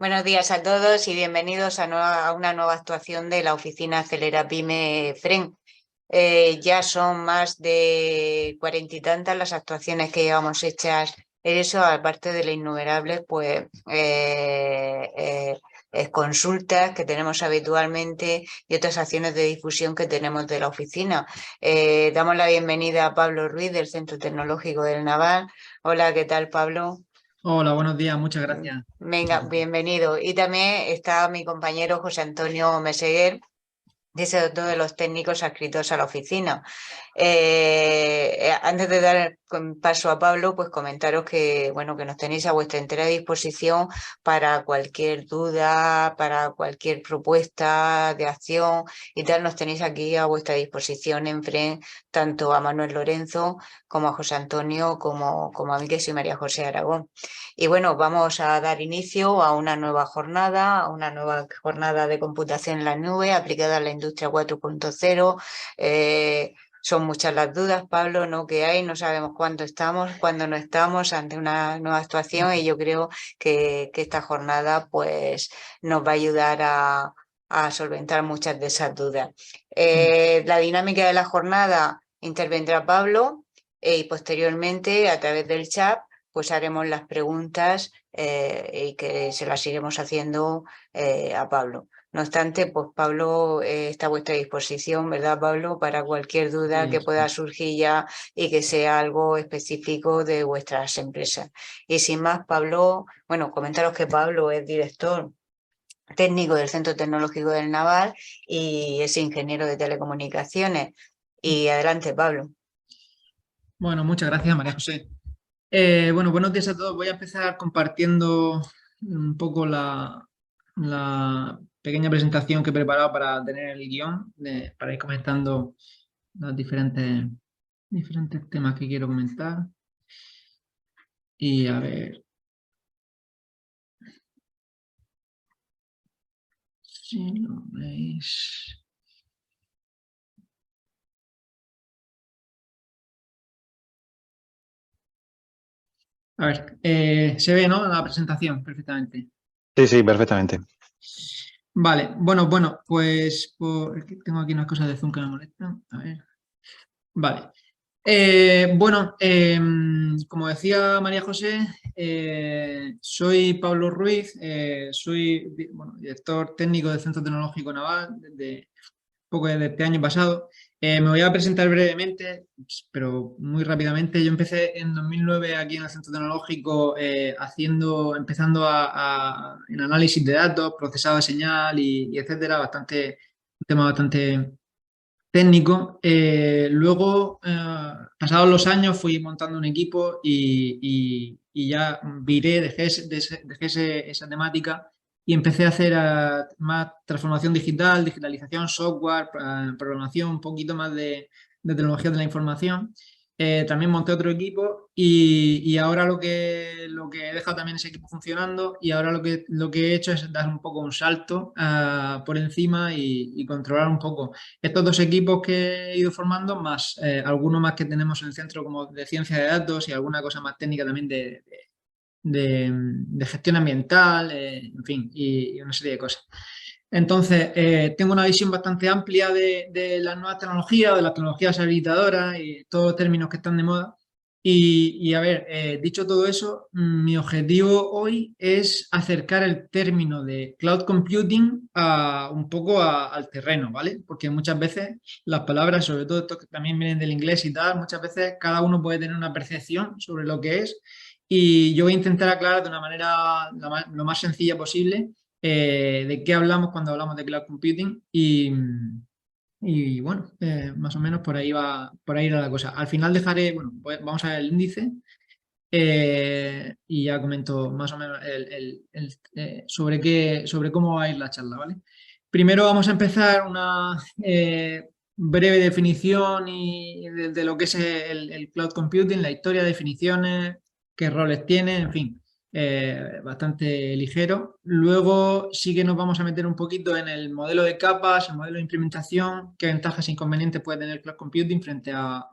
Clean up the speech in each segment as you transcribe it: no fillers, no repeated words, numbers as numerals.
Buenos días a todos y bienvenidos a una nueva actuación de la oficina Acelera Pyme FREN. Ya son más de 40 y tantas las actuaciones que llevamos hechas en eso, aparte de las innumerables consultas que tenemos habitualmente y otras acciones de difusión que tenemos de la oficina. Damos la bienvenida a Pablo Ruiz del Centro Tecnológico del Naval. Hola, ¿qué tal, Pablo? Hola, buenos días, muchas gracias. Venga, bienvenido. Y también está mi compañero José Antonio Meseguer, que es otro de los técnicos adscritos a la oficina. Antes de dar paso a Pablo, pues comentaros que, bueno, que nos tenéis a vuestra entera disposición para cualquier duda, para cualquier propuesta de acción y tal, nos tenéis aquí a vuestra disposición en FREN, tanto a Manuel Lorenzo como a José Antonio, como a mí, que soy María José Aragón. Y bueno, vamos a dar inicio a una nueva jornada de computación en la nube aplicada a la industria 4.0. Son muchas las dudas, Pablo, ¿no? Que hay, no sabemos cuándo estamos, cuándo no estamos ante una nueva actuación, y yo creo que esta jornada pues nos va a ayudar a solventar muchas de esas dudas. La dinámica de la jornada: intervendrá Pablo y posteriormente a través del chat pues haremos las preguntas y que se las iremos haciendo a Pablo. No obstante, pues Pablo está a vuestra disposición, ¿verdad, Pablo? Para cualquier duda Sí, que pueda sí. surgir ya y que sea algo específico de vuestras empresas. Y sin más, Pablo, bueno, comentaros que Pablo es director técnico del Centro Tecnológico del Naval y es ingeniero de telecomunicaciones. Y adelante, Pablo. Bueno, muchas gracias, María José. Bueno, buenos días a todos. Voy a empezar compartiendo un poco la pequeña presentación que he preparado para tener el guión, para ir comentando los diferentes temas que quiero comentar. Y a ver si lo veis. A ver, se ve, ¿no? La presentación perfectamente. Sí, sí, perfectamente. Vale, bueno, pues es que tengo aquí unas cosas de Zoom que me molestan. A ver. Vale. Bueno, como decía María José, soy Pablo Ruiz, soy director técnico del Centro Tecnológico Naval desde poco desde este año pasado. Me voy a presentar brevemente, pero muy rápidamente. Yo empecé en 2009 aquí en el Centro Tecnológico empezando en análisis de datos, procesado de señal y etcétera, un tema bastante técnico. Luego, pasados los años, fui montando un equipo y ya dejé esa temática y empecé a hacer más transformación digital, digitalización, software, programación, un poquito más de tecnología de la información. También monté otro equipo y ahora lo que he dejado también ese equipo funcionando y ahora lo que he hecho es dar un poco un salto por encima y controlar un poco estos dos equipos que he ido formando, más alguno más que tenemos en el centro como de ciencia de datos y alguna cosa más técnica también de gestión ambiental, en fin, y una serie de cosas. Entonces, tengo una visión bastante amplia de las nuevas tecnologías, de las tecnologías habilitadoras y todos los términos que están de moda. Y a ver, dicho todo eso, mi objetivo hoy es acercar el término de cloud computing un poco al terreno, ¿vale? Porque muchas veces las palabras, sobre todo estos que también vienen del inglés y tal, muchas veces cada uno puede tener una percepción sobre lo que es. Y yo voy a intentar aclarar de una manera lo más sencilla posible de qué hablamos cuando hablamos de cloud computing y bueno, más o menos por ahí va la cosa. Al final dejaré, bueno, pues vamos a ver el índice y ya comento más o menos sobre cómo va a ir la charla, ¿vale? Primero vamos a empezar una breve definición de lo que es el cloud computing, la historia, definiciones, qué roles tiene, en fin, bastante ligero. Luego sí que nos vamos a meter un poquito en el modelo de capas, el modelo de implementación, qué ventajas e inconvenientes puede tener el cloud computing frente a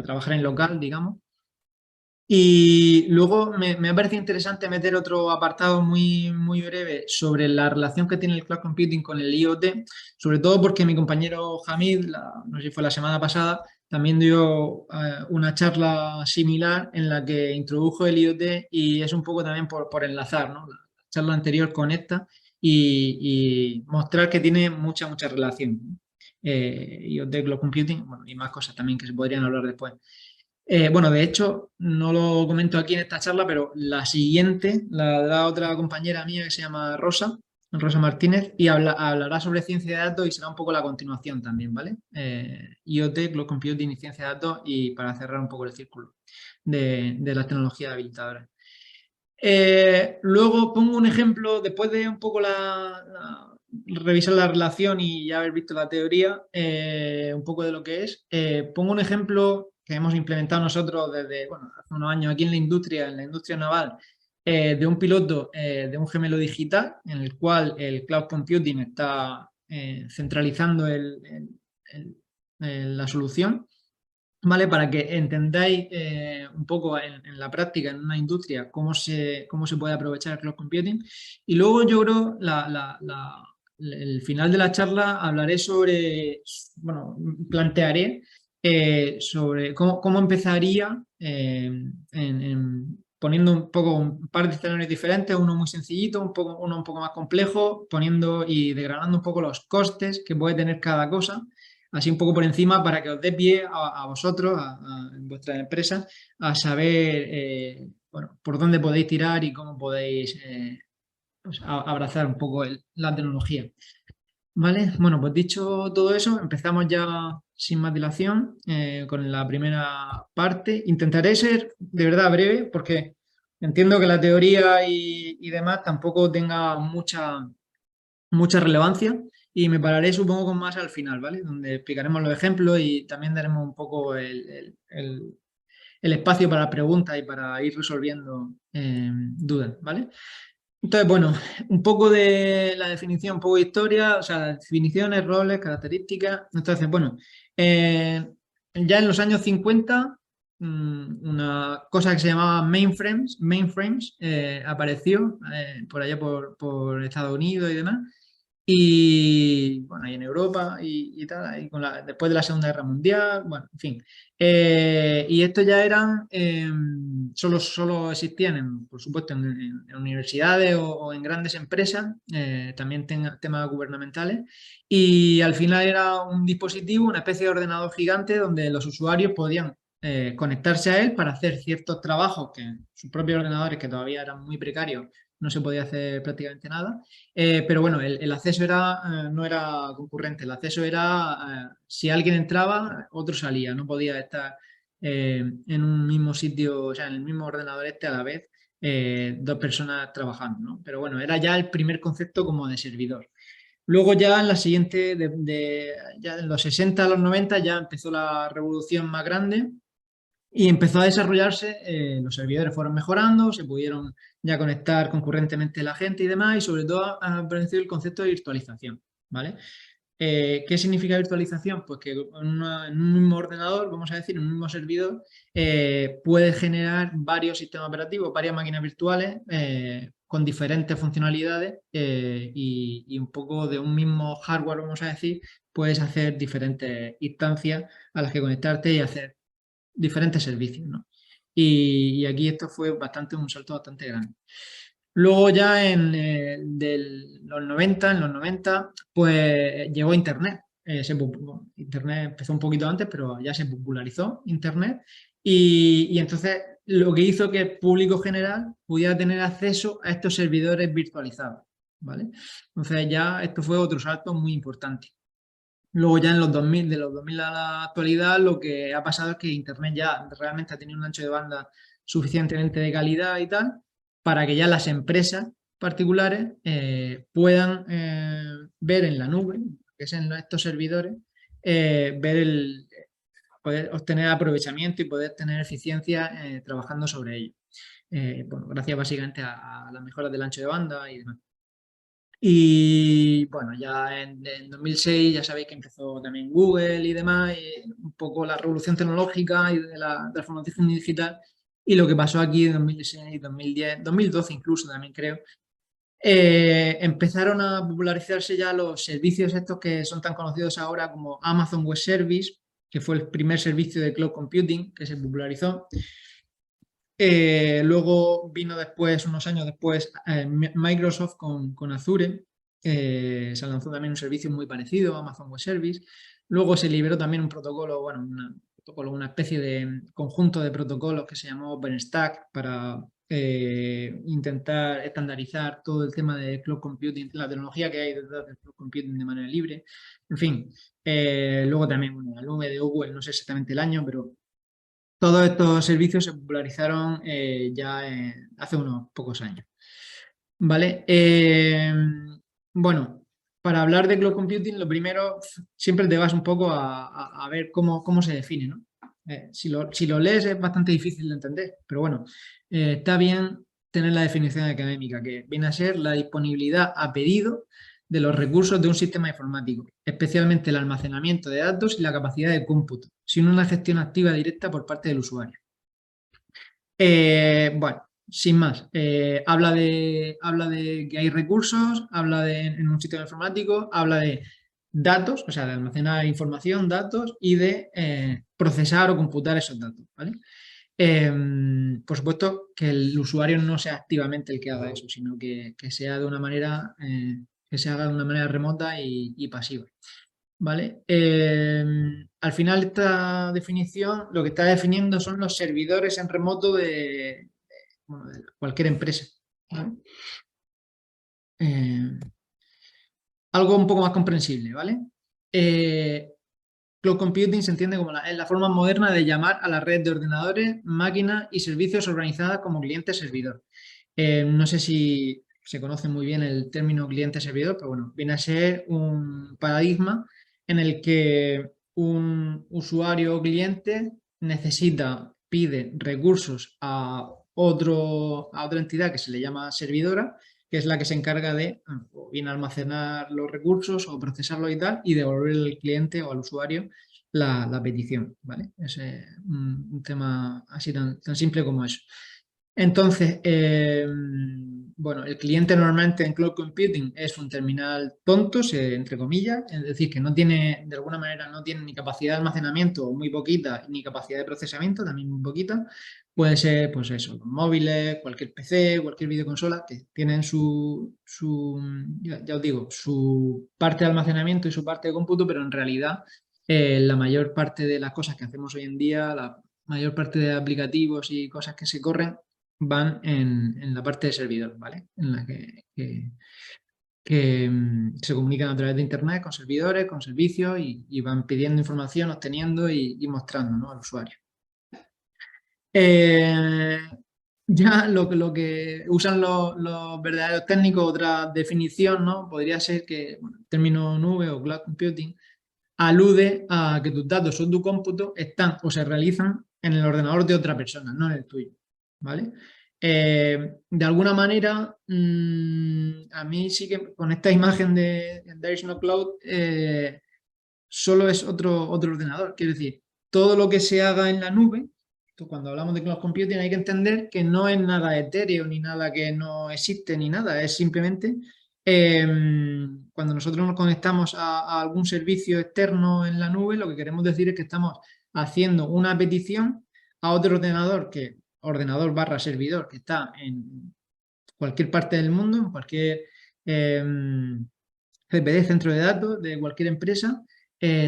trabajar en local, digamos. Y luego me ha parecido interesante meter otro apartado muy breve sobre la relación que tiene el cloud computing con el IoT, sobre todo porque mi compañero Hamid, no sé si fue la semana pasada, también dio una charla similar en la que introdujo el IoT y es un poco también por enlazar, ¿no? La charla anterior con esta y mostrar que tiene mucha relación, ¿no? IoT, cloud computing, bueno, y más cosas también que se podrían hablar después. Bueno, de hecho, no lo comento aquí en esta charla, pero la siguiente la da otra compañera mía que se llama Rosa, Rosa Martínez, y hablará sobre ciencia de datos y será un poco la continuación también, ¿vale? IoT, Cloud Computing y ciencia de datos, y para cerrar un poco el círculo de las tecnologías habilitadoras. Luego pongo un ejemplo, después de un poco revisar la relación y ya haber visto la teoría, un poco de lo que es, pongo un ejemplo que hemos implementado nosotros desde, bueno, hace unos años aquí en la industria naval, de un piloto de un gemelo digital, en el cual el cloud computing está centralizando la solución. ¿Vale? Para que entendáis un poco en la práctica, en una industria, cómo se puede aprovechar el cloud computing. Y luego yo creo, el final de la charla, hablaré sobre, bueno, plantearé sobre cómo empezaría poniendo un poco un par de escenarios diferentes, uno muy sencillito, uno un poco más complejo, poniendo y degradando un poco los costes que puede tener cada cosa, así un poco por encima para que os dé pie a vosotros, en vuestra empresa, a saber bueno, por dónde podéis tirar y cómo podéis pues, abrazar un poco la tecnología. ¿Vale? Bueno, pues dicho todo eso, empezamos ya sin más dilación con la primera parte. Intentaré ser de verdad breve porque entiendo que la teoría y demás tampoco tenga mucha relevancia y me pararé supongo con más al final, ¿vale? Donde explicaremos los ejemplos y también daremos un poco el espacio para preguntas y para ir resolviendo dudas, ¿vale? Entonces, bueno, un poco de la definición, un poco de historia, o sea, definiciones, roles, características. Entonces, bueno, ya en los años 50, una cosa que se llamaba mainframes apareció por allá por Estados Unidos y demás. Y bueno, y en Europa y tal, y después de la Segunda Guerra Mundial, bueno, en fin. Y estos ya eran, solo existían, por supuesto, en universidades o en grandes empresas, también temas gubernamentales, y al final era un dispositivo, una especie de ordenador gigante donde los usuarios podían conectarse a él para hacer ciertos trabajos que en sus propios ordenadores, que todavía eran muy precarios, no se podía hacer prácticamente nada. Pero bueno, el acceso no era concurrente, el acceso era, si alguien entraba, otro salía, no podía estar en un mismo sitio, o sea, en el mismo ordenador a la vez, dos personas trabajando, ¿no? Pero bueno, era ya el primer concepto como de servidor. Luego ya en la siguiente, ya en los 60 a los 90 ya empezó la revolución más grande y empezó a desarrollarse, los servidores fueron mejorando, se pudieron ya conectar concurrentemente la gente y demás, y sobre todo ha aparecido el concepto de virtualización, ¿vale? ¿Qué significa virtualización? Pues que en un mismo ordenador, vamos a decir, en un mismo servidor, puedes generar varios sistemas operativos, varias máquinas virtuales con diferentes funcionalidades y un poco de un mismo hardware, vamos a decir, puedes hacer diferentes instancias a las que conectarte y hacer diferentes servicios, ¿no? Y aquí esto fue un salto bastante grande. Luego ya en los 90 pues llegó Internet. Internet empezó un poquito antes, pero ya se popularizó Internet. Y entonces lo que hizo que el público general pudiera tener acceso a estos servidores virtualizados, ¿vale? Entonces ya esto fue otro salto muy importante. Luego ya en los 2000, de los 2000 a la actualidad, lo que ha pasado es que Internet ya realmente ha tenido un ancho de banda suficientemente de calidad y tal, para que ya las empresas particulares puedan ver en la nube, que es en estos servidores, poder obtener aprovechamiento y poder tener eficiencia trabajando sobre ello. Bueno, gracias básicamente a las mejoras del ancho de banda y demás. Y bueno, ya en 2006 ya sabéis que empezó también Google y demás, y un poco la revolución tecnológica y de la transformación digital, Y lo que pasó aquí en 2016, 2010, 2012 incluso también creo, empezaron a popularizarse ya los servicios estos que son tan conocidos ahora como Amazon Web Service, que fue el primer servicio de cloud computing que se popularizó. Luego vino después, unos años después, Microsoft con Azure. Se lanzó también un servicio muy parecido a Amazon Web Service. Luego se liberó también un protocolo, bueno, una especie de conjunto de protocolos que se llamó OpenStack para intentar estandarizar todo el tema de cloud computing, la tecnología que hay detrás del cloud computing de manera libre. En fin, luego también la nube de Google, no sé exactamente el año, pero todos estos servicios se popularizaron ya hace unos pocos años. ¿Vale? Bueno, para hablar de cloud computing, lo primero, siempre te vas un poco a ver cómo se define, ¿no? Si lo lees es bastante difícil de entender, pero bueno, está bien tener la definición académica, que viene a ser la disponibilidad a pedido de los recursos de un sistema informático, especialmente el almacenamiento de datos y la capacidad de cómputo, sin una gestión activa directa por parte del usuario. Bueno, sin más, habla de que hay recursos, habla de en un sistema informático, habla de datos, o sea, de almacenar información, datos y de procesar o computar esos datos, ¿vale? Por supuesto que el usuario no sea activamente el que haga eso, sino que sea de una manera, que se haga de una manera remota y pasiva. ¿Vale? Al final esta definición lo que está definiendo son los servidores en remoto bueno, de cualquier empresa. ¿Vale? Algo un poco más comprensible, ¿vale? Cloud computing se entiende como la forma moderna de llamar a la red de ordenadores, máquinas y servicios organizadas como cliente-servidor. No sé si se conoce muy bien el término cliente-servidor, pero bueno, viene a ser un paradigma en el que un usuario o cliente pide recursos a otra entidad que se le llama servidora, que es la que se encarga de o bien almacenar los recursos o procesarlos y tal, y devolver al cliente o al usuario la petición, ¿vale? Es un tema así tan simple como eso. Entonces, bueno, el cliente normalmente en cloud computing es un terminal tonto, entre comillas, es decir, que no tiene, de alguna manera, no tiene ni capacidad de almacenamiento, o muy poquita, ni capacidad de procesamiento, también muy poquita. Puede ser, pues eso, los móviles, cualquier PC, cualquier videoconsola, que tienen ya os digo, su parte de almacenamiento y su parte de cómputo, pero en realidad la mayor parte de las cosas que hacemos hoy en día, la mayor parte de aplicativos y cosas que se corren, van en la parte de servidor, ¿vale? En la que se comunican a través de Internet con servidores, con servicios y van pidiendo información, obteniendo y mostrando, ¿no?, al usuario. Ya lo que usan los verdaderos técnicos, otra definición, ¿no?, podría ser que, bueno, el término nube o cloud computing alude a que tus datos o tu cómputo están o se realizan en el ordenador de otra persona, no en el tuyo, ¿vale? De alguna manera, a mí sí que con esta imagen de There is no cloud, solo es otro ordenador. Quiero decir, todo lo que se haga en la nube, cuando hablamos de cloud computing hay que entender que no es nada etéreo, ni nada que no existe, ni nada. Es simplemente cuando nosotros nos conectamos a algún servicio externo en la nube, lo que queremos decir es que estamos haciendo una petición a otro ordenador barra servidor que está en cualquier parte del mundo, en cualquier CPD, centro de datos de cualquier empresa,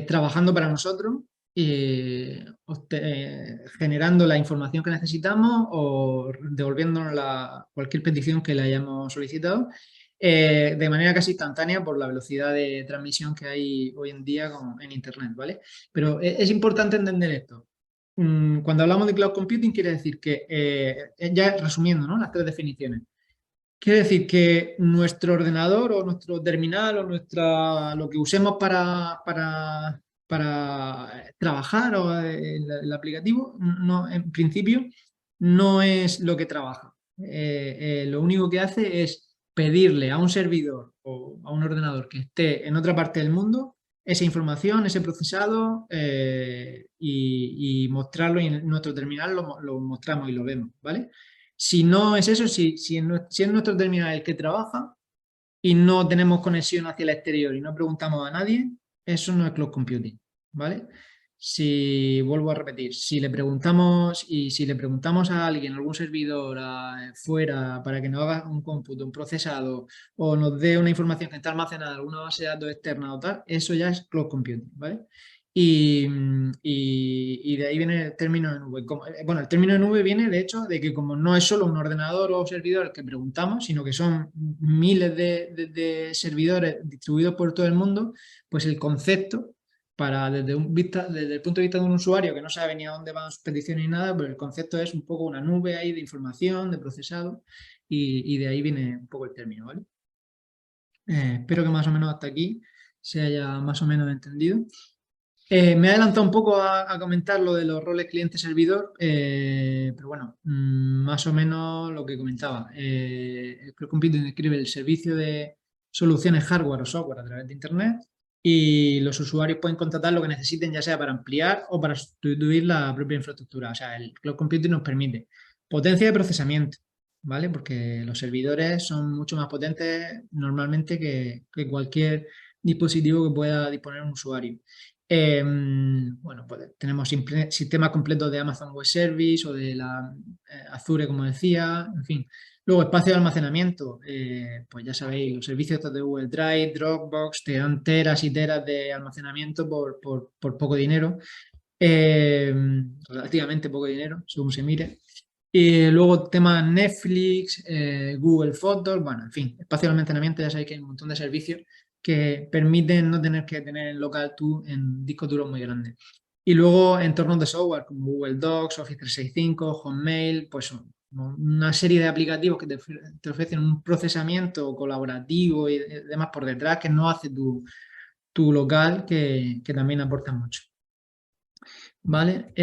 trabajando para nosotros, generando la información que necesitamos o devolviéndonos cualquier petición que le hayamos solicitado, de manera casi instantánea por la velocidad de transmisión que hay hoy en día en Internet, ¿vale? Pero es importante entender esto. Cuando hablamos de cloud computing quiere decir que, ya resumiendo, ¿no?, las tres definiciones, quiere decir que nuestro ordenador o nuestro terminal o lo que usemos para trabajar o el aplicativo, no, en principio no es lo que trabaja. Lo único que hace es pedirle a un servidor o a un ordenador que esté en otra parte del mundo esa información, ese procesado y mostrarlo, y en nuestro terminal lo mostramos y lo vemos, ¿vale? Si no es eso, si es nuestro terminal el que trabaja y no tenemos conexión hacia el exterior y no preguntamos a nadie, eso no es cloud computing, ¿vale? Si vuelvo a repetir, si le preguntamos a alguien, a algún servidor fuera para que nos haga un cómputo, un procesado o nos dé una información que está almacenada en alguna base de datos externa o tal, eso ya es cloud computing, ¿vale? Y de ahí viene el término de nube. Bueno, el término de nube viene de hecho de que como no es solo un ordenador o servidor el que preguntamos, sino que son miles de servidores distribuidos por todo el mundo, pues el concepto desde el punto de vista de un usuario que no sabe ni a dónde van sus peticiones ni nada, pero el concepto es un poco una nube ahí de información, de procesado, y de ahí viene un poco el término, ¿vale? Espero que más o menos hasta aquí se haya más o menos entendido. Me he adelantado un poco a comentar lo de los roles cliente-servidor, pero bueno, más o menos lo que comentaba. El Cloud Computing describe el servicio de soluciones hardware o software a través de Internet y los usuarios pueden contratar lo que necesiten, ya sea para ampliar o para sustituir la propia infraestructura. O sea, el Cloud Computing nos permite potencia de procesamiento, ¿vale? Porque los servidores son mucho más potentes normalmente que cualquier dispositivo que pueda disponer un usuario. Bueno, pues tenemos sistemas completos de Amazon Web Service o de la Azure, como decía, en fin. Luego, espacio de almacenamiento, pues ya sabéis, los servicios estos de Google Drive, Dropbox, te dan teras y teras de almacenamiento por poco dinero, relativamente poco dinero, según se mire. Y luego temas Netflix, Google Fotos, bueno, en fin, espacio de almacenamiento, ya sabéis que hay un montón de servicios que permiten no tener que tener en local tú en discos duros muy grandes. Y luego entornos de software como Google Docs, Office 365, Hotmail, pues una serie de aplicativos que te ofrecen un procesamiento colaborativo y demás por detrás que no hace tu local, que también aporta mucho. ¿Vale?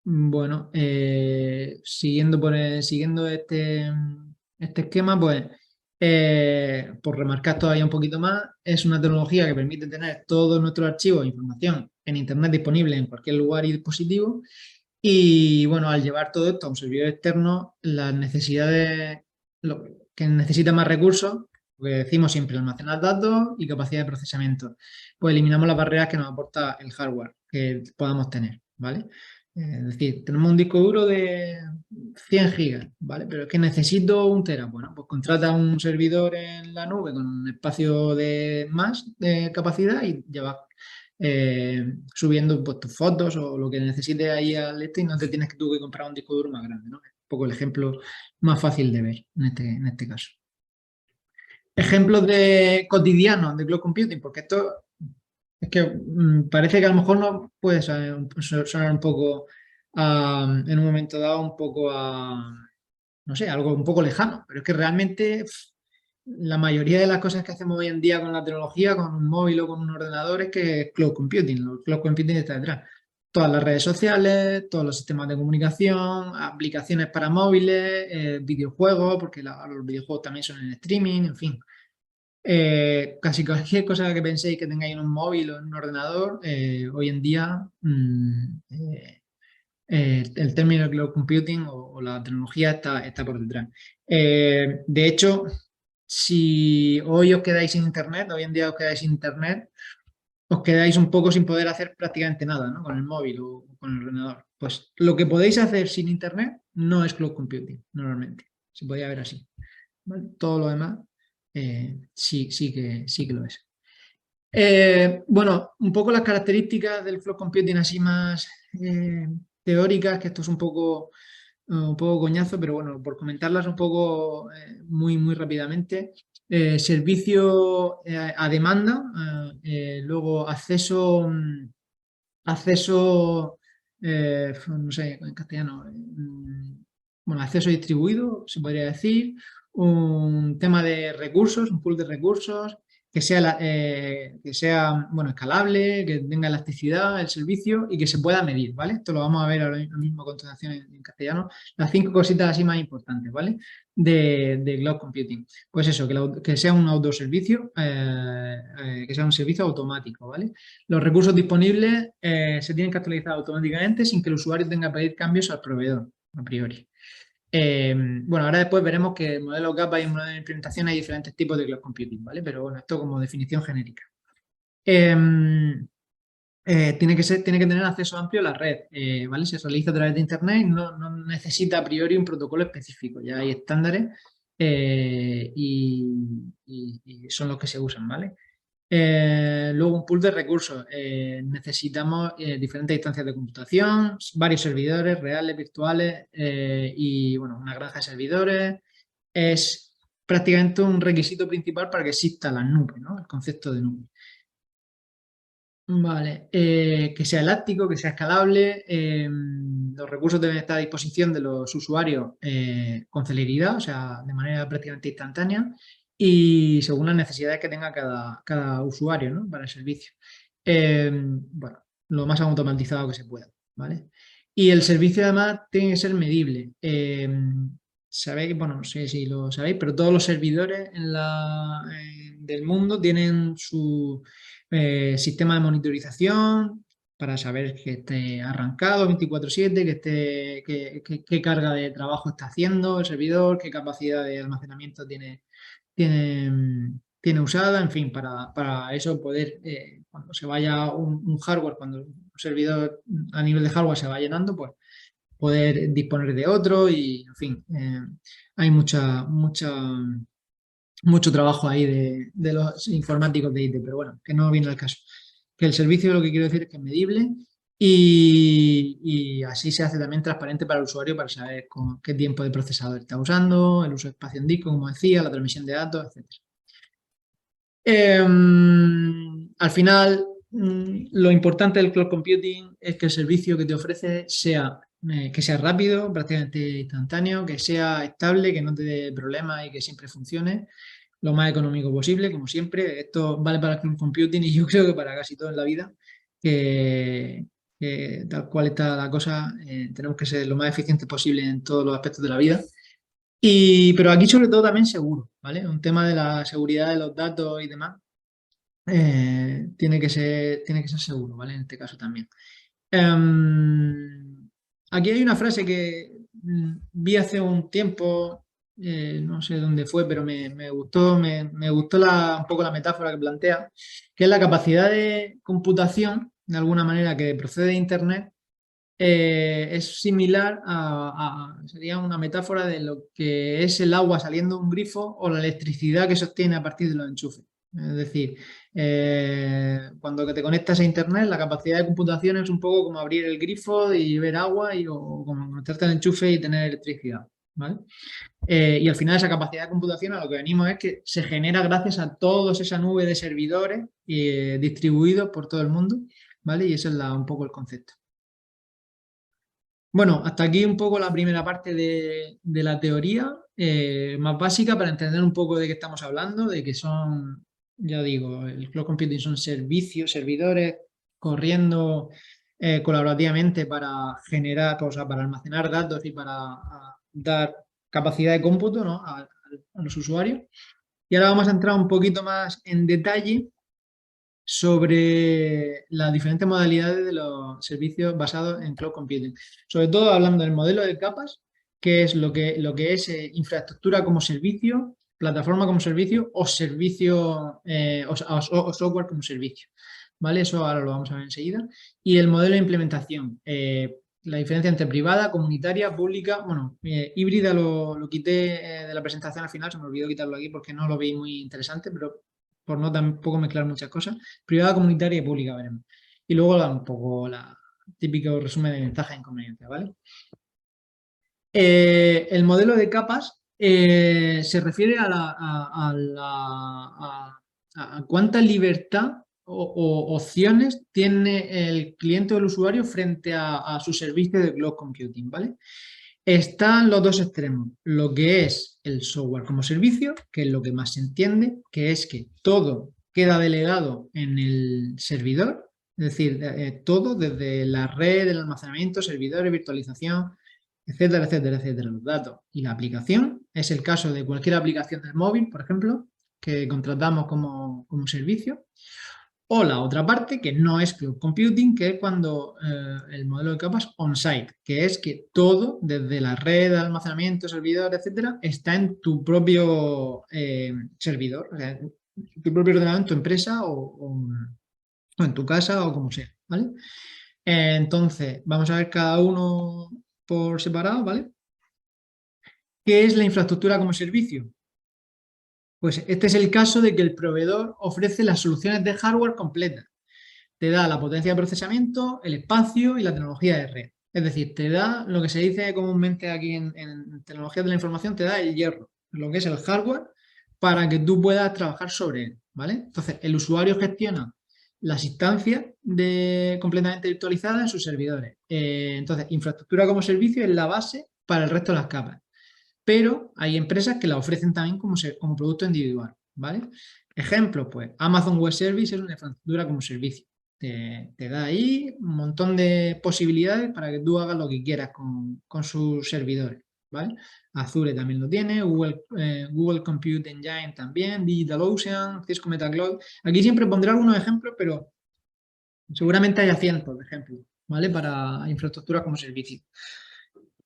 Bueno, siguiendo este esquema, pues por remarcar todavía un poquito más, es una tecnología que permite tener todos nuestros archivos e información en Internet disponible en cualquier lugar y dispositivo. Y bueno, al llevar todo esto a un servidor externo, las necesidades, lo que necesita más recursos, lo que decimos siempre, almacenar datos y capacidad de procesamiento, pues eliminamos las barreras que nos aporta el hardware que podamos tener, ¿vale? Es decir, tenemos un disco duro de 100 gigas, ¿vale? Pero es que necesito un tera. Bueno, pues contrata un servidor en la nube con un espacio de más de capacidad y ya va subiendo pues, tus fotos o lo que necesites ahí al y no te tienes que tú que comprar un disco duro más grande, ¿no? Es un poco el ejemplo más fácil de ver en este caso. Ejemplos de cotidianos de cloud computing, porque esto es que parece que a lo mejor no puede sonar un poco en un momento dado un poco no sé, algo un poco lejano, pero es que realmente la mayoría de las cosas que hacemos hoy en día con la tecnología, con un móvil o con un ordenador, es que es cloud computing. El cloud computing está detrás. Todas las redes sociales, todos los sistemas de comunicación, aplicaciones para móviles, videojuegos, porque los videojuegos también son en streaming, en fin. Casi cualquier cosa que penséis que tengáis en un móvil o en un ordenador, hoy en día el término cloud computing o la tecnología está por detrás. De hecho, si hoy os quedáis sin internet, hoy en día os quedáis sin internet, os quedáis un poco sin poder hacer prácticamente nada, ¿no? Con el móvil o con el ordenador. Pues lo que podéis hacer sin internet no es cloud computing, normalmente. Se podría ver así. ¿Vale? Todo lo demás sí que lo es. Bueno, un poco las características del cloud computing así más teóricas, que esto es un poco coñazo, pero bueno, por comentarlas un poco muy rápidamente. Servicio a demanda, luego acceso, no sé, en castellano, bueno, acceso distribuido, se podría decir, un tema de recursos, un pool de recursos, que sea bueno, escalable, que tenga elasticidad el servicio y que se pueda medir, ¿vale? Esto lo vamos a ver ahora mismo a continuación en castellano. Las 5 cositas así más importantes, ¿vale? De Cloud Computing. Pues eso, que sea un autoservicio, que sea un servicio automático, ¿vale? Los recursos disponibles se tienen que actualizar automáticamente sin que el usuario tenga que pedir cambios al proveedor, a priori. Bueno, ahora después veremos que el modelo capa y el modelo de implementación hay diferentes tipos de cloud computing, ¿vale? Pero bueno, esto como definición genérica. Tiene que tener acceso amplio a la red, ¿vale? Se realiza a través de Internet y no necesita a priori un protocolo específico. Ya hay estándares y son los que se usan, ¿vale? Luego un pool de recursos. Necesitamos diferentes instancias de computación, varios servidores reales, virtuales y bueno, una granja de servidores. Es prácticamente un requisito principal para que exista la nube, ¿no? El concepto de nube. Vale, que sea elástico, que sea escalable, los recursos deben estar a disposición de los usuarios con celeridad, o sea, de manera prácticamente instantánea y según las necesidades que tenga cada usuario, ¿no? Para el servicio. Bueno, lo más automatizado que se pueda, ¿vale? Y el servicio además tiene que ser medible. Sabéis, bueno, no sé si lo sabéis, pero todos los servidores del mundo tienen su sistema de monitorización para saber que esté arrancado 24/7, qué carga de trabajo está haciendo el servidor, qué capacidad de almacenamiento tiene usada, en fin, para eso poder, cuando se vaya un hardware, cuando un servidor a nivel de hardware se va llenando, pues poder disponer de otro y, en fin, hay mucho trabajo ahí de los informáticos de IT, pero bueno, que no viene al caso. Que el servicio lo que quiero decir es que es medible y así se hace también transparente para el usuario para saber qué tiempo de procesador está usando, el uso de espacio en disco, como decía, la transmisión de datos, etc. Al final, lo importante del cloud computing es que el servicio que te ofrece que sea rápido, prácticamente instantáneo, que sea estable, que no te dé problemas y que siempre funcione lo más económico posible, como siempre. Esto vale para el cloud computing y yo creo que para casi todo en la vida, que tal cual está la cosa, tenemos que ser lo más eficientes posible en todos los aspectos de la vida. Pero aquí sobre todo también seguro, ¿vale? Un tema de la seguridad de los datos y demás tiene que ser seguro, ¿vale? En este caso también. Aquí hay una frase que vi hace un tiempo, no sé dónde fue, pero me gustó, me gustó un poco la metáfora que plantea, que es la capacidad de computación, de alguna manera, que procede de Internet, es similar sería una metáfora de lo que es el agua saliendo de un grifo o la electricidad que se obtiene a partir de los enchufes. Es decir, cuando te conectas a Internet, la capacidad de computación es un poco como abrir el grifo y ver agua o como conectarte al enchufe y tener electricidad, ¿vale? Y al final esa capacidad de computación a lo que venimos es que se genera gracias a toda esa nube de servidores distribuidos por todo el mundo, ¿vale? Y ese es un poco el concepto. Bueno, hasta aquí un poco la primera parte de la teoría más básica para entender un poco de qué estamos hablando, de que son, ya digo, el cloud computing son servicios, servidores corriendo colaborativamente para generar cosas, para almacenar datos y para dar capacidad de cómputo, ¿no? a los usuarios. Y ahora vamos a entrar un poquito más en detalle sobre las diferentes modalidades de los servicios basados en cloud computing. Sobre todo hablando del modelo de capas, que es lo que es infraestructura como servicio, plataforma como servicio o servicio o software como servicio. ¿Vale? Eso ahora lo vamos a ver enseguida. Y el modelo de implementación. La diferencia entre privada, comunitaria, pública, bueno, híbrida lo quité de la presentación al final, se me olvidó quitarlo aquí porque no lo vi muy interesante, pero por no tampoco mezclar muchas cosas. Privada, comunitaria y pública veremos. Y luego un poco la típico resumen de ventajas e inconveniencias, ¿vale? El modelo de capas se refiere a cuánta libertad o opciones tiene el cliente o el usuario frente a su servicio de cloud computing, ¿vale? Están los dos extremos, lo que es el software como servicio, que es lo que más se entiende, que es que todo queda delegado en el servidor, es decir, todo desde la red, el almacenamiento, servidores, virtualización, etcétera, etcétera, etcétera, los datos. Y la aplicación es el caso de cualquier aplicación del móvil, por ejemplo, que contratamos como servicio. O la otra parte, que no es cloud computing, que es cuando el modelo de capas on-site, que es que todo, desde la red de almacenamiento, servidor, etcétera, está en tu propio servidor, o sea, tu propio ordenador, en tu empresa o en tu casa o como sea, ¿vale? Entonces, vamos a ver cada uno por separado, ¿vale? ¿Qué es la infraestructura como servicio? Pues este es el caso de que el proveedor ofrece las soluciones de hardware completas. Te da la potencia de procesamiento, el espacio y la tecnología de red. Es decir, te da lo que se dice comúnmente aquí en tecnologías de la información, te da el hierro, lo que es el hardware, para que tú puedas trabajar sobre él, ¿vale? Entonces, el usuario gestiona las instancias completamente virtualizadas en sus servidores. Entonces, infraestructura como servicio es la base para el resto de las capas. Pero hay empresas que la ofrecen también como producto individual, ¿vale? Ejemplo, pues Amazon Web Service es una infraestructura como servicio. Te da ahí un montón de posibilidades para que tú hagas lo que quieras con sus servidores, ¿vale? Azure también lo tiene, Google Compute Engine también, DigitalOcean, Cisco Metacloud. Aquí siempre pondré algunos ejemplos, pero seguramente haya cientos de ejemplos, ¿vale? Para infraestructuras como servicio.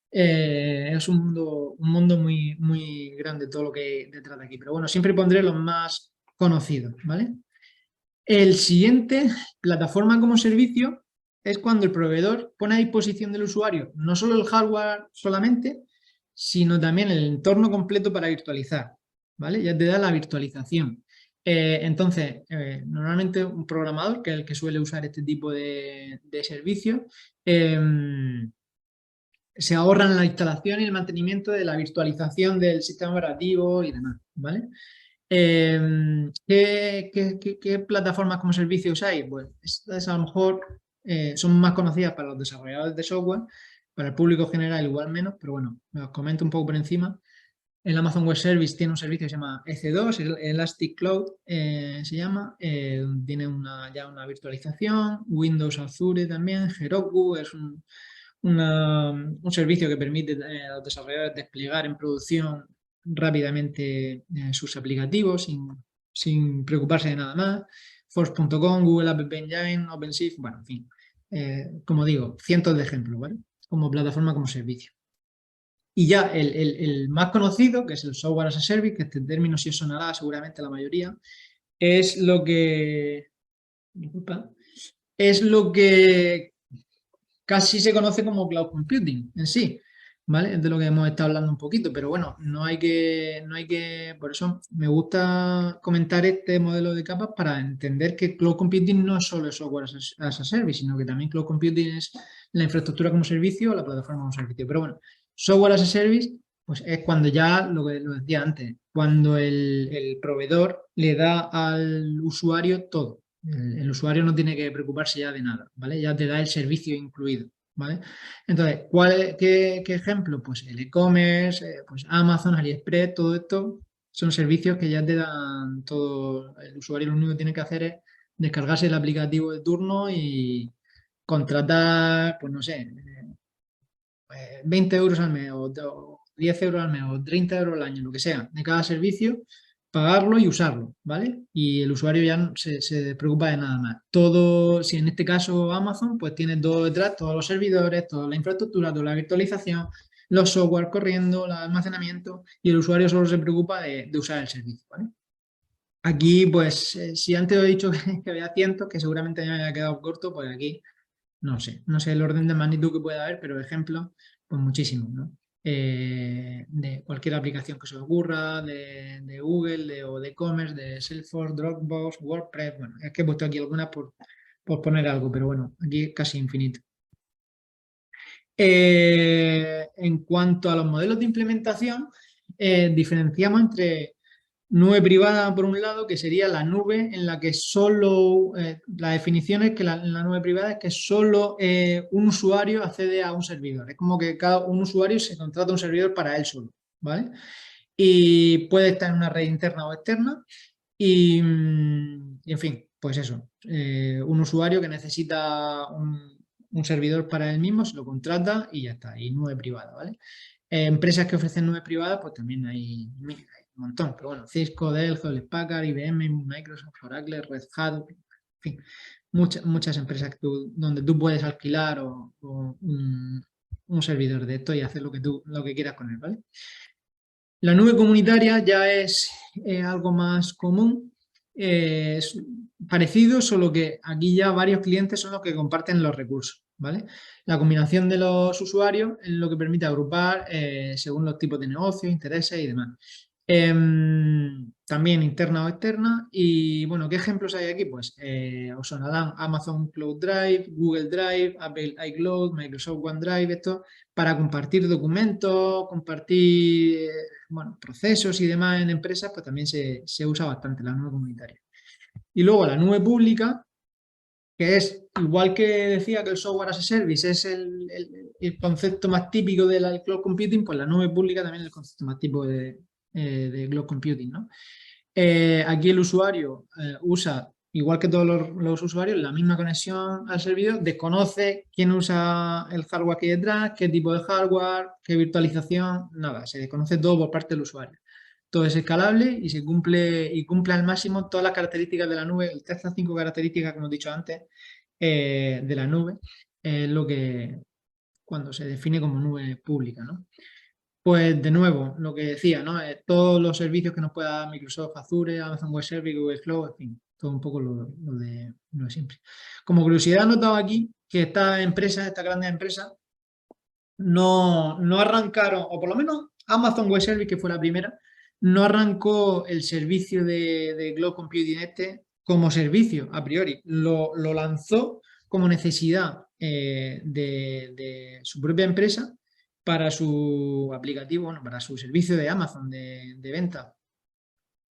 Es un mundo muy, muy grande todo lo que hay detrás de aquí, pero bueno, siempre pondré los más conocidos, ¿vale? El siguiente, plataforma como servicio, es cuando el proveedor pone a disposición del usuario no solo el hardware solamente, sino también el entorno completo para virtualizar, ¿vale? Ya te da la virtualización. Entonces, normalmente un programador, que es el que suele usar este tipo de servicios, se ahorran la instalación y el mantenimiento de la virtualización del sistema operativo y demás, ¿vale? ¿Qué plataformas como servicio usáis? Pues estas a lo mejor son más conocidas para los desarrolladores de software, para el público general igual menos, pero bueno, me os comento un poco por encima. El Amazon Web Service tiene un servicio que se llama EC2, el Elastic Cloud se llama, tiene ya una virtualización, Windows Azure también, Heroku es un servicio que permite a los desarrolladores desplegar en producción rápidamente sus aplicativos sin preocuparse de nada más. Force.com, Google App Engine, OpenShift, bueno, en fin. Como digo, cientos de ejemplos, ¿vale? Como plataforma, como servicio. Y ya el más conocido, que es el Software as a Service, que este término sí os sonará seguramente a la mayoría, es lo que... Disculpa. Es lo que casi se conoce como cloud computing en sí, ¿vale? Es de lo que hemos estado hablando un poquito, pero bueno, por eso me gusta comentar este modelo de capas para entender que cloud computing no es solo software as a service, sino que también cloud computing es la infraestructura como servicio o la plataforma como servicio. Pero bueno, software as a service, pues es cuando ya, lo que lo decía antes, cuando el proveedor le da al usuario todo. El usuario no tiene que preocuparse ya de nada, ¿vale? Ya te da el servicio incluido, ¿vale? Entonces, qué ejemplo? Pues el e-commerce, pues Amazon, AliExpress, todo esto son servicios que ya te dan todo. El usuario lo único que tiene que hacer es descargarse el aplicativo de turno y contratar, pues no sé, 20 euros al mes o 10 euros al mes o 30 euros al año, lo que sea, de cada servicio, pagarlo y usarlo, ¿vale? Y el usuario ya no se preocupa de nada más. Todo, si en este caso Amazon, pues tiene todo detrás, todos los servidores, toda la infraestructura, toda la virtualización, los software corriendo, el almacenamiento, y el usuario solo se preocupa de usar el servicio, ¿vale? Aquí, pues, si antes he dicho que había cientos, que seguramente me haya quedado corto, pues aquí no sé el orden de magnitud que pueda haber, pero ejemplos, pues muchísimos, ¿no? De cualquier aplicación que se os ocurra, de Google, o de e-commerce, de Salesforce, Dropbox, WordPress, bueno, es que he puesto aquí algunas por poner algo, pero bueno, aquí casi infinito. En cuanto a los modelos de implementación, diferenciamos entre nube privada, por un lado, que sería la nube en la que solo, la definición es que en la nube privada es que solo un usuario accede a un servidor. Es como que un usuario se contrata un servidor para él solo, ¿vale? Y puede estar en una red interna o externa. Y, en fin, pues eso, un usuario que necesita un servidor para él mismo, se lo contrata y ya está, y nube privada, ¿vale? Empresas que ofrecen nube privada, pues también hay un montón, pero bueno, Cisco, Dell, Hewlett Packard, IBM, Microsoft, Oracle, Red Hat, en fin, muchas empresas donde tú puedes alquilar o un servidor de esto y hacer lo que quieras con él, ¿vale? La nube comunitaria ya es algo más común, es parecido, solo que aquí ya varios clientes son los que comparten los recursos, ¿vale? La combinación de los usuarios es lo que permite agrupar según los tipos de negocio, intereses y demás. También interna o externa. Y bueno, ¿qué ejemplos hay aquí? Pues os sonarán Amazon Cloud Drive, Google Drive, Apple iCloud, Microsoft OneDrive, esto para compartir documentos, compartir bueno, procesos y demás en empresas, pues también se usa bastante la nube comunitaria. Y luego la nube pública, que es igual que decía que el software as a service es el concepto más típico del cloud computing, pues la nube pública también es el concepto más típico de cloud computing, ¿no? Aquí el usuario usa, igual que todos los usuarios, la misma conexión al servidor, desconoce quién usa el hardware que hay detrás, qué tipo de hardware, qué virtualización, nada, se desconoce todo por parte del usuario. Todo es escalable y cumple al máximo todas las características de la nube, estas 5 características que hemos dicho antes de la nube, es lo que cuando se define como nube pública, ¿no? Pues de nuevo, lo que decía, ¿no? Todos los servicios que nos pueda dar Microsoft Azure, Amazon Web Service, Google Cloud, en fin, todo un poco lo de siempre. Como curiosidad, he notado aquí que estas grandes empresas, no arrancaron, o por lo menos Amazon Web Service, que fue la primera, no arrancó el servicio de Cloud Computing este como servicio a priori, lo lanzó como necesidad de su propia empresa para su aplicativo, bueno, para su servicio de Amazon de venta.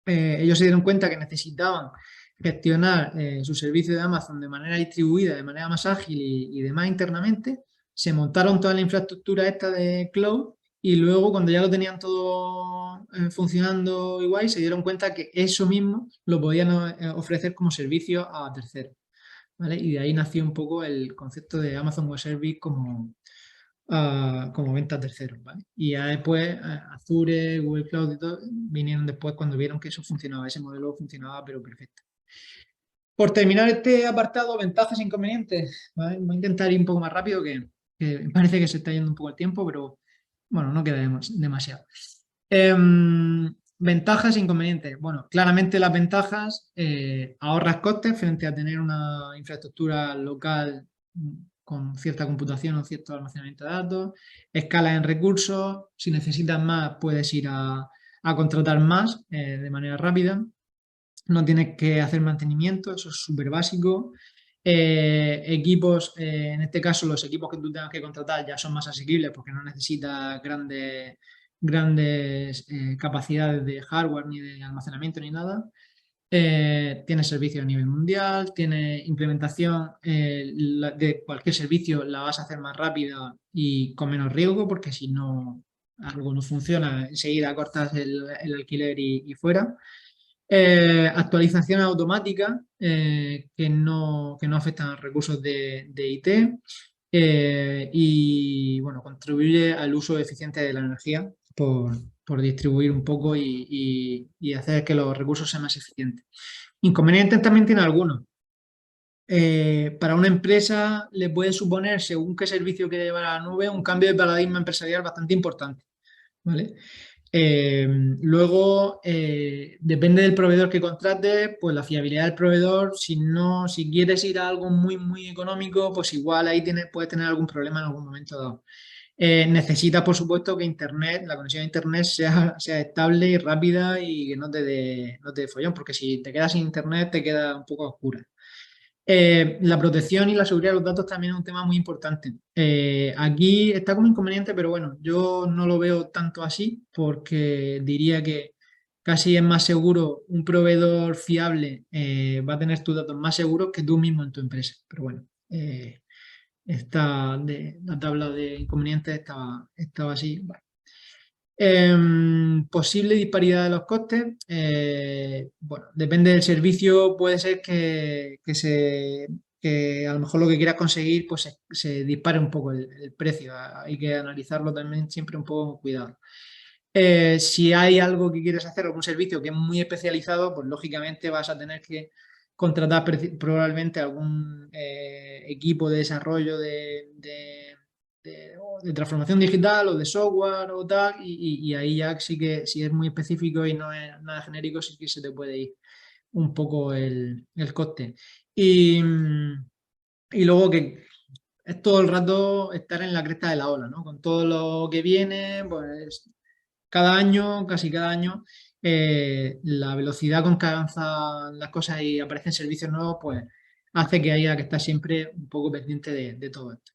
Ellos se dieron cuenta que necesitaban gestionar su servicio de Amazon de manera distribuida, de manera más ágil y demás internamente. Se montaron toda la infraestructura esta de cloud y luego cuando ya lo tenían todo funcionando igual, se dieron cuenta que eso mismo lo podían ofrecer como servicio a terceros, ¿vale? Y de ahí nació un poco el concepto de Amazon Web Service como venta a terceros, ¿vale? Y ya después Azure, Google Cloud y todo vinieron después cuando vieron que eso funcionaba, ese modelo funcionaba pero perfecto. Por terminar este apartado, ventajas e inconvenientes, ¿vale? Voy a intentar ir un poco más rápido que parece que se está yendo un poco el tiempo, pero bueno, no queda demasiado. Ventajas e inconvenientes. Bueno, claramente las ventajas, ahorras costes frente a tener una infraestructura local con cierta computación o cierto almacenamiento de datos, escala en recursos, si necesitas más puedes ir a contratar más de manera rápida, no tienes que hacer mantenimiento, eso es súper básico. Equipos, en este caso los equipos que tú tengas que contratar ya son más asequibles porque no necesitas grandes capacidades de hardware ni de almacenamiento ni nada. Tiene servicio a nivel mundial, tiene implementación de cualquier servicio, la vas a hacer más rápida y con menos riesgo, porque si no algo no funciona, enseguida cortas el alquiler y fuera. Actualización automática que no afectan a recursos de IT y bueno, contribuye al uso eficiente de la energía por distribuir un poco y hacer que los recursos sean más eficientes. Inconvenientes también tiene algunos. Para una empresa le puede suponer, según qué servicio quiere llevar a la nube, un cambio de paradigma empresarial bastante importante, ¿vale? Luego, depende del proveedor que contrates, pues la fiabilidad del proveedor, si quieres ir a algo muy económico, pues igual ahí puedes tener algún problema en algún momento dado. Necesitas, por supuesto, que la conexión a Internet sea estable y rápida y que no te dé follón, porque si te quedas sin Internet te queda un poco oscura. La protección y la seguridad de los datos también es un tema muy importante. Aquí está como inconveniente, pero bueno, yo no lo veo tanto así porque diría que casi es más seguro un proveedor fiable, va a tener tus datos más seguros que tú mismo en tu empresa. Pero bueno, la tabla de inconvenientes estaba así. Bueno. Posible disparidad de los costes. Bueno, depende del servicio, puede ser que a lo mejor lo que quieras conseguir pues se dispare un poco el precio. Hay que analizarlo también siempre un poco con cuidado. Si hay algo que quieres hacer, algún servicio que es muy especializado, pues lógicamente vas a tener que contratar probablemente algún equipo de desarrollo o de transformación digital o de software o tal, y ahí ya sí que si es muy específico y no es nada genérico, sí que se te puede ir un poco el coste. Y luego que es todo el rato estar en la cresta de la ola, ¿no? Con todo lo que viene, pues cada año, casi cada año, la velocidad con que avanzan las cosas y aparecen servicios nuevos, pues hace que haya que estar siempre un poco pendiente de todo esto,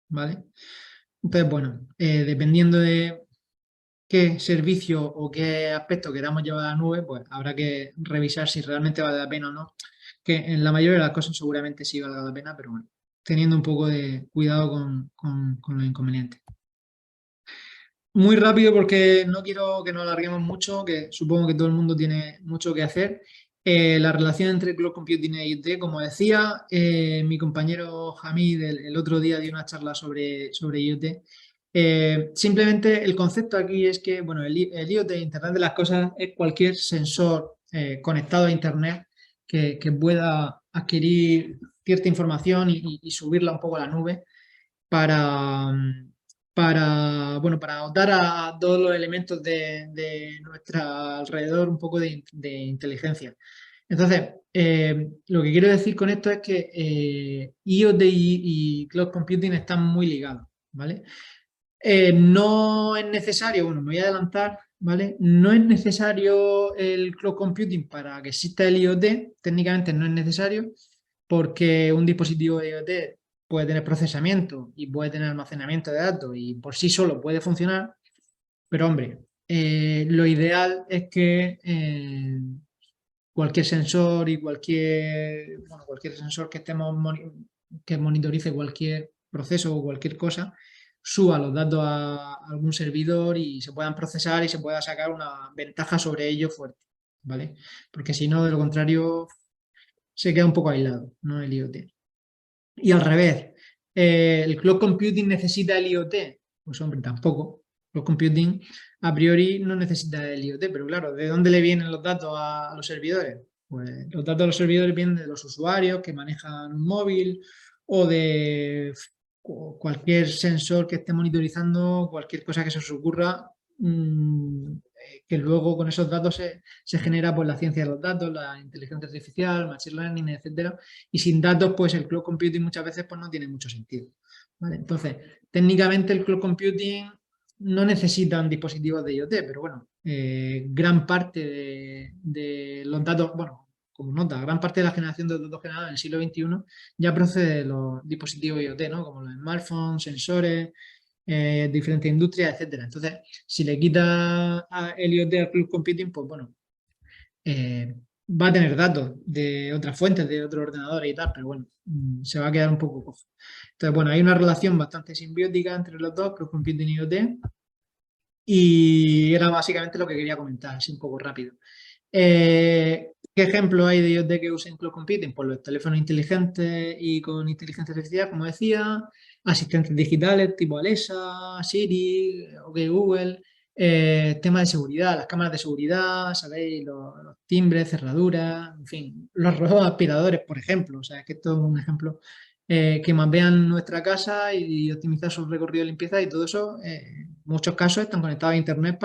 ¿vale? Entonces, bueno, dependiendo de qué servicio o qué aspecto queramos llevar a la nube, pues habrá que revisar si realmente vale la pena o no, que en la mayoría de las cosas seguramente sí valga la pena, pero bueno, teniendo un poco de cuidado con los inconvenientes. Muy rápido porque no quiero que nos alarguemos mucho, que supongo que todo el mundo tiene mucho que hacer. La relación entre cloud computing e IoT, como decía, mi compañero Hamid el otro día dio una charla sobre IoT. Simplemente el concepto aquí es que, bueno, el IoT, Internet de las Cosas, es cualquier sensor conectado a Internet que pueda adquirir cierta información y subirla un poco a la nube para, bueno, para dotar a todos los elementos de nuestro alrededor un poco de inteligencia. Entonces, lo que quiero decir con esto es que IoT y Cloud Computing están muy ligados, ¿vale? No es necesario, bueno, me voy a adelantar, ¿vale? No es necesario el Cloud Computing para que exista el IoT, técnicamente no es necesario, porque un dispositivo de IoT puede tener procesamiento y puede tener almacenamiento de datos y por sí solo puede funcionar, pero hombre, lo ideal es que cualquier sensor y cualquier sensor que que monitorice cualquier proceso o cualquier cosa, suba los datos a algún servidor y se puedan procesar y se pueda sacar una ventaja sobre ello fuerte, ¿vale? Porque si no, de lo contrario, se queda un poco aislado, ¿no? El IoT. Y al revés, ¿el cloud computing necesita el IoT? Pues hombre, tampoco. Cloud computing a priori no necesita el IoT, pero claro, ¿de dónde le vienen los datos a los servidores? Pues los datos de los servidores vienen de los usuarios que manejan un móvil o de cualquier sensor que esté monitorizando cualquier cosa que se os ocurra, que luego con esos datos se genera pues, la ciencia de los datos, la inteligencia artificial, machine learning, etcétera. Y sin datos, pues el cloud computing muchas veces pues, no tiene mucho sentido. ¿Vale? Entonces, técnicamente el cloud computing no necesita un dispositivo de IoT, pero bueno, gran parte de los datos, bueno, como nota, gran parte de la generación de datos generados en el siglo XXI ya procede de los dispositivos IoT, ¿no? Como los smartphones, sensores, diferentes industrias, etcétera. Entonces, si le quita el IoT al cloud computing, pues bueno, va a tener datos de otras fuentes, de otros ordenadores y tal, pero bueno, se va a quedar un poco cojo. Entonces, bueno, hay una relación bastante simbiótica entre los dos, cloud computing y IoT, y era básicamente lo que quería comentar, así un poco rápido. ¿Qué ejemplos hay de IoT que usen cloud computing? Pues los teléfonos inteligentes y con inteligencia artificial, como decía, asistentes digitales tipo Alexa, Siri, OK Google, tema de seguridad, las cámaras de seguridad, ¿sabéis? Los timbres, cerraduras, en fin, los robots aspiradores, por ejemplo. O sea, es que esto es un ejemplo que mapean nuestra casa y optimizar su recorrido de limpieza y todo eso, en muchos casos están conectados a Internet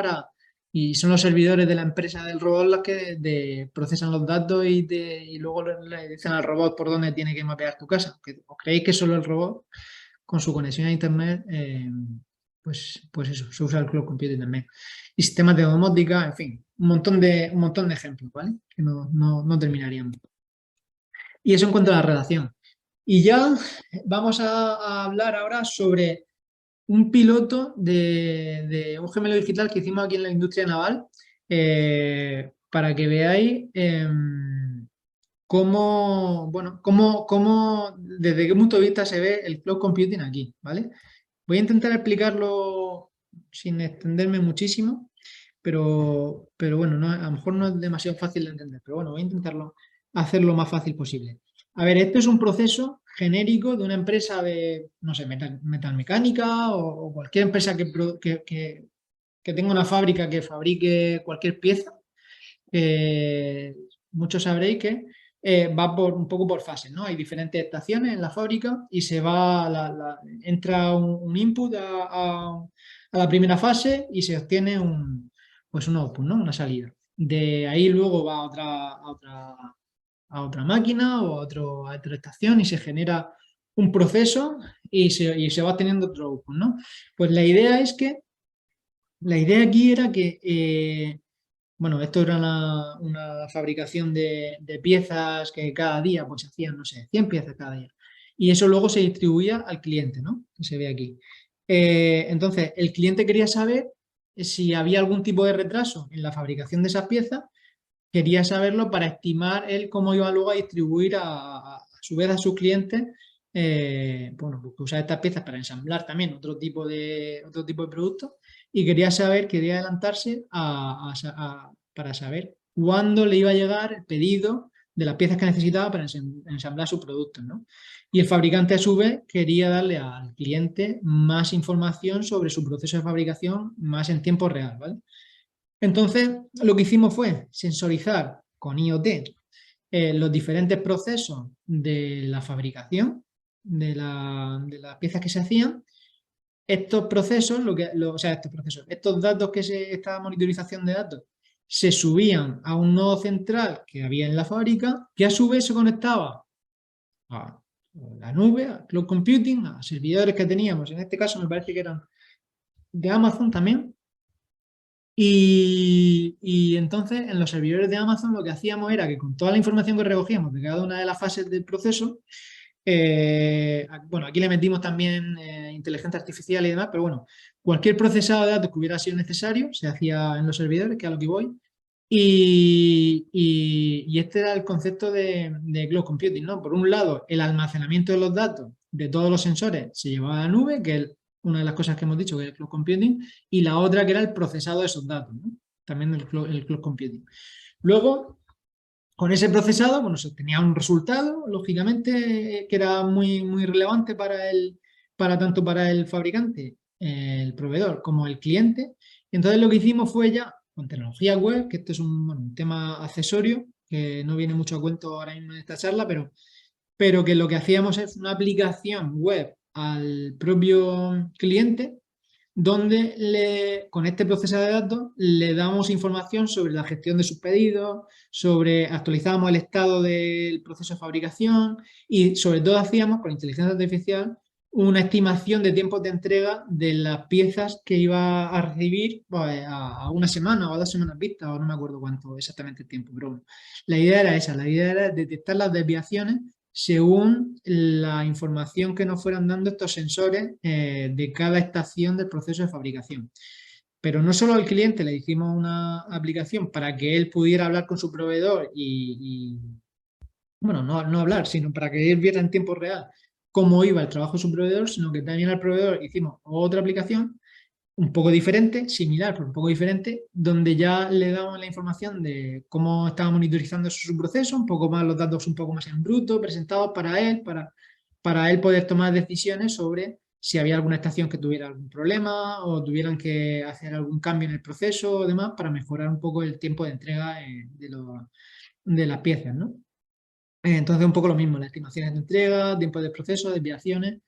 y son los servidores de la empresa del robot los que procesan los datos y luego le dicen al robot por dónde tiene que mapear tu casa. ¿Os creéis que solo el robot, con su conexión a Internet, pues eso, se usa el cloud computing también? Y sistemas de domótica, en fin, un montón de ejemplos, ¿vale? Que no terminaríamos. Y eso en cuanto a la relación. Y ya vamos a hablar ahora sobre un piloto de un gemelo digital que hicimos aquí en la industria naval, para que veáis desde qué punto de vista se ve el cloud computing aquí, ¿vale? Voy a intentar explicarlo sin extenderme muchísimo, pero bueno, a lo mejor no es demasiado fácil de entender, pero bueno, voy a intentarlo hacer lo más fácil posible. A ver, esto es un proceso genérico de una empresa de, no sé, metalmecánica o cualquier empresa que tenga una fábrica que fabrique cualquier pieza. Muchos sabréis que va un poco por fases, ¿no? Hay diferentes estaciones en la fábrica y entra un input a la primera fase y se obtiene pues un output, ¿no? Una salida. De ahí luego va a otra máquina o a otra estación y se genera un proceso y se va teniendo otro output, ¿no? Pues la idea aquí era que bueno, esto era una fabricación de piezas que cada día pues hacían, no sé, 100 piezas cada día. Y eso luego se distribuía al cliente, ¿no? Que se ve aquí. Entonces, el cliente quería saber si había algún tipo de retraso en la fabricación de esas piezas, quería saberlo para estimar él cómo iba luego a distribuir a su vez a sus clientes, bueno, pues usar estas piezas para ensamblar también otro tipo de productos y quería adelantarse para saber cuándo le iba a llegar el pedido de las piezas que necesitaba para ensamblar sus productos, ¿no? Y el fabricante a su vez quería darle al cliente más información sobre su proceso de fabricación más en tiempo real, ¿vale? Entonces, lo que hicimos fue sensorizar con IoT los diferentes procesos de la fabricación de las piezas que se hacían. Estos procesos, estos datos esta monitorización de datos, se subían a un nodo central que había en la fábrica, que a su vez se conectaba a la nube, a cloud computing, a servidores que teníamos. En este caso me parece que eran de Amazon también. Y entonces en los servidores de Amazon lo que hacíamos era que con toda la información que recogíamos de cada una de las fases del proceso, bueno, aquí le metimos también inteligencia artificial y demás, pero bueno, cualquier procesado de datos que hubiera sido necesario se hacía en los servidores, que es a lo que voy. Y este era el concepto de cloud computing, ¿no? Por un lado, el almacenamiento de los datos de todos los sensores se llevaba a la nube, que es una de las cosas que hemos dicho, que es el cloud computing, y la otra que era el procesado de esos datos, ¿no? También el cloud computing. Luego, con ese procesado, bueno, se obtenía un resultado, lógicamente, que era muy, muy relevante tanto para el fabricante, el proveedor, como el cliente. Entonces, lo que hicimos fue ya, con tecnología web, que esto es un tema accesorio, que no viene mucho a cuento ahora mismo en esta charla, pero que lo que hacíamos es una aplicación web al propio cliente donde con este procesador de datos le damos información sobre la gestión de sus pedidos, actualizábamos el estado del proceso de fabricación y sobre todo hacíamos con inteligencia artificial una estimación de tiempos de entrega de las piezas que iba a recibir pues, a una semana o a 2 semanas vista, o no me acuerdo cuánto exactamente el tiempo, pero bueno, la idea era esa, la idea era detectar las desviaciones según la información que nos fueran dando estos sensores de cada estación del proceso de fabricación. Pero no solo al cliente le hicimos una aplicación para que él pudiera hablar con su proveedor bueno, no hablar, sino para que él viera en tiempo real cómo iba el trabajo de su proveedor, sino que también al proveedor hicimos otra aplicación un poco diferente, similar, pero un poco diferente, donde ya le damos la información de cómo estaba monitorizando su proceso, un poco más los datos un poco más en bruto, presentados para él poder tomar decisiones sobre si había alguna estación que tuviera algún problema o tuvieran que hacer algún cambio en el proceso o demás para mejorar un poco el tiempo de entrega de las piezas, ¿no? Entonces, un poco lo mismo, las estimaciones de entrega, tiempo de proceso, desviaciones,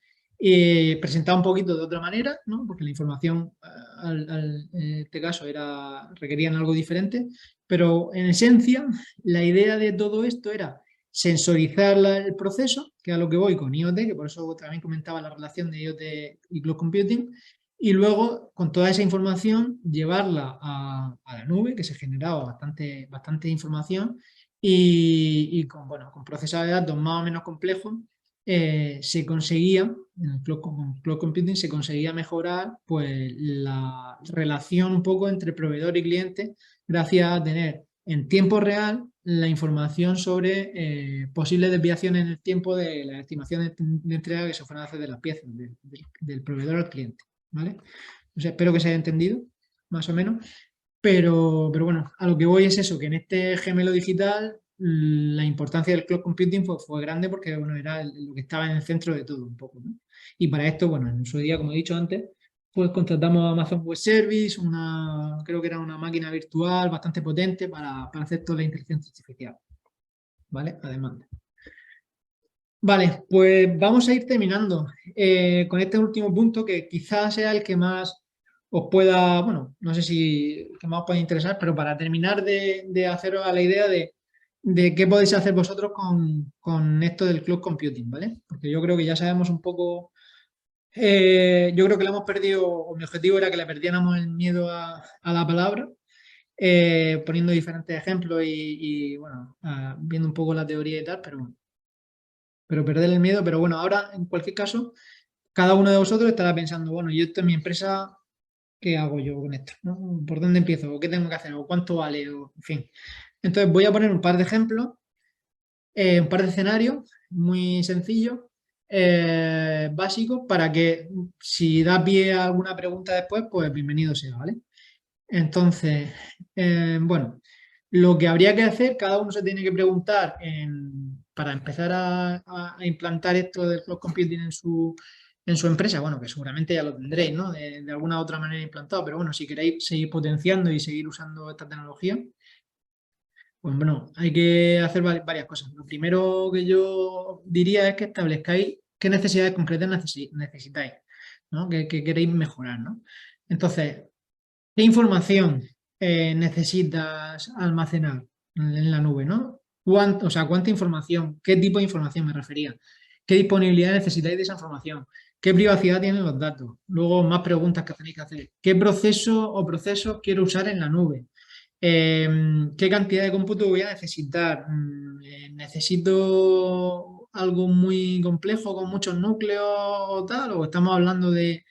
presentado un poquito de otra manera, ¿no? Porque la información, en este caso, requerían algo diferente, pero en esencia, la idea de todo esto era sensorizar el proceso, que es a lo que voy con IoT, que por eso también comentaba la relación de IoT y Cloud Computing, y luego, con toda esa información, llevarla a la nube, que se generaba bastante información, bueno, con procesadores de datos más o menos complejos, se conseguía, con Cloud Computing se conseguía mejorar pues, la relación un poco entre proveedor y cliente gracias a tener en tiempo real la información sobre posibles desviaciones en el tiempo de las estimaciones de entrega que se fueran a hacer de las piezas del proveedor al cliente, ¿vale? O sea, espero que se haya entendido, más o menos. Pero bueno, a lo que voy es eso, que en este gemelo digital la importancia del cloud computing fue grande porque bueno, era lo que estaba en el centro de todo un poco, ¿no? Y para esto, bueno, en su día, como he dicho antes, pues contratamos a Amazon Web Service, creo que era una máquina virtual bastante potente para hacer toda la inteligencia artificial, ¿vale? A demanda. Vale, pues vamos a ir terminando con este último punto que quizás sea el que más os pueda, bueno, no sé si el que más os puede interesar, pero para terminar de haceros a la idea de qué podéis hacer vosotros con esto del cloud computing, ¿vale? Porque yo creo que ya sabemos un poco, yo creo que le hemos perdido, o mi objetivo era que le perdiéramos el miedo a la palabra, poniendo diferentes ejemplos bueno, viendo un poco la teoría y tal, pero perder el miedo. Pero bueno, ahora en cualquier caso, cada uno de vosotros estará pensando, bueno, yo esto en mi empresa, ¿qué hago yo con esto? ¿No? ¿Por dónde empiezo? ¿O qué tengo que hacer? ¿O cuánto vale? O, en fin. Entonces voy a poner un par de ejemplos, un par de escenarios muy sencillos, básicos, para que si da pie a alguna pregunta después, pues bienvenido sea, ¿vale? Entonces, bueno, lo que habría que hacer, cada uno se tiene que preguntar para empezar a implantar esto del cloud computing en su empresa, bueno, que seguramente ya lo tendréis, ¿no? De alguna u otra manera implantado, pero bueno, si queréis seguir potenciando y seguir usando esta tecnología, pues bueno, hay que hacer varias cosas. Lo primero que yo diría es que establezcáis qué necesidades concretas necesitáis, ¿no? Que queréis mejorar, ¿no? Entonces, ¿qué información necesitas almacenar en la nube, ¿no? O sea, ¿cuánta información? ¿Qué tipo de información me refería? ¿Qué disponibilidad necesitáis de esa información? ¿Qué privacidad tienen los datos? Luego, más preguntas que tenéis que hacer. ¿Qué proceso o procesos quiero usar en la nube? ¿Qué cantidad de cómputo voy a necesitar? ¿Necesito algo muy complejo con muchos núcleos o tal? ¿O estamos hablando de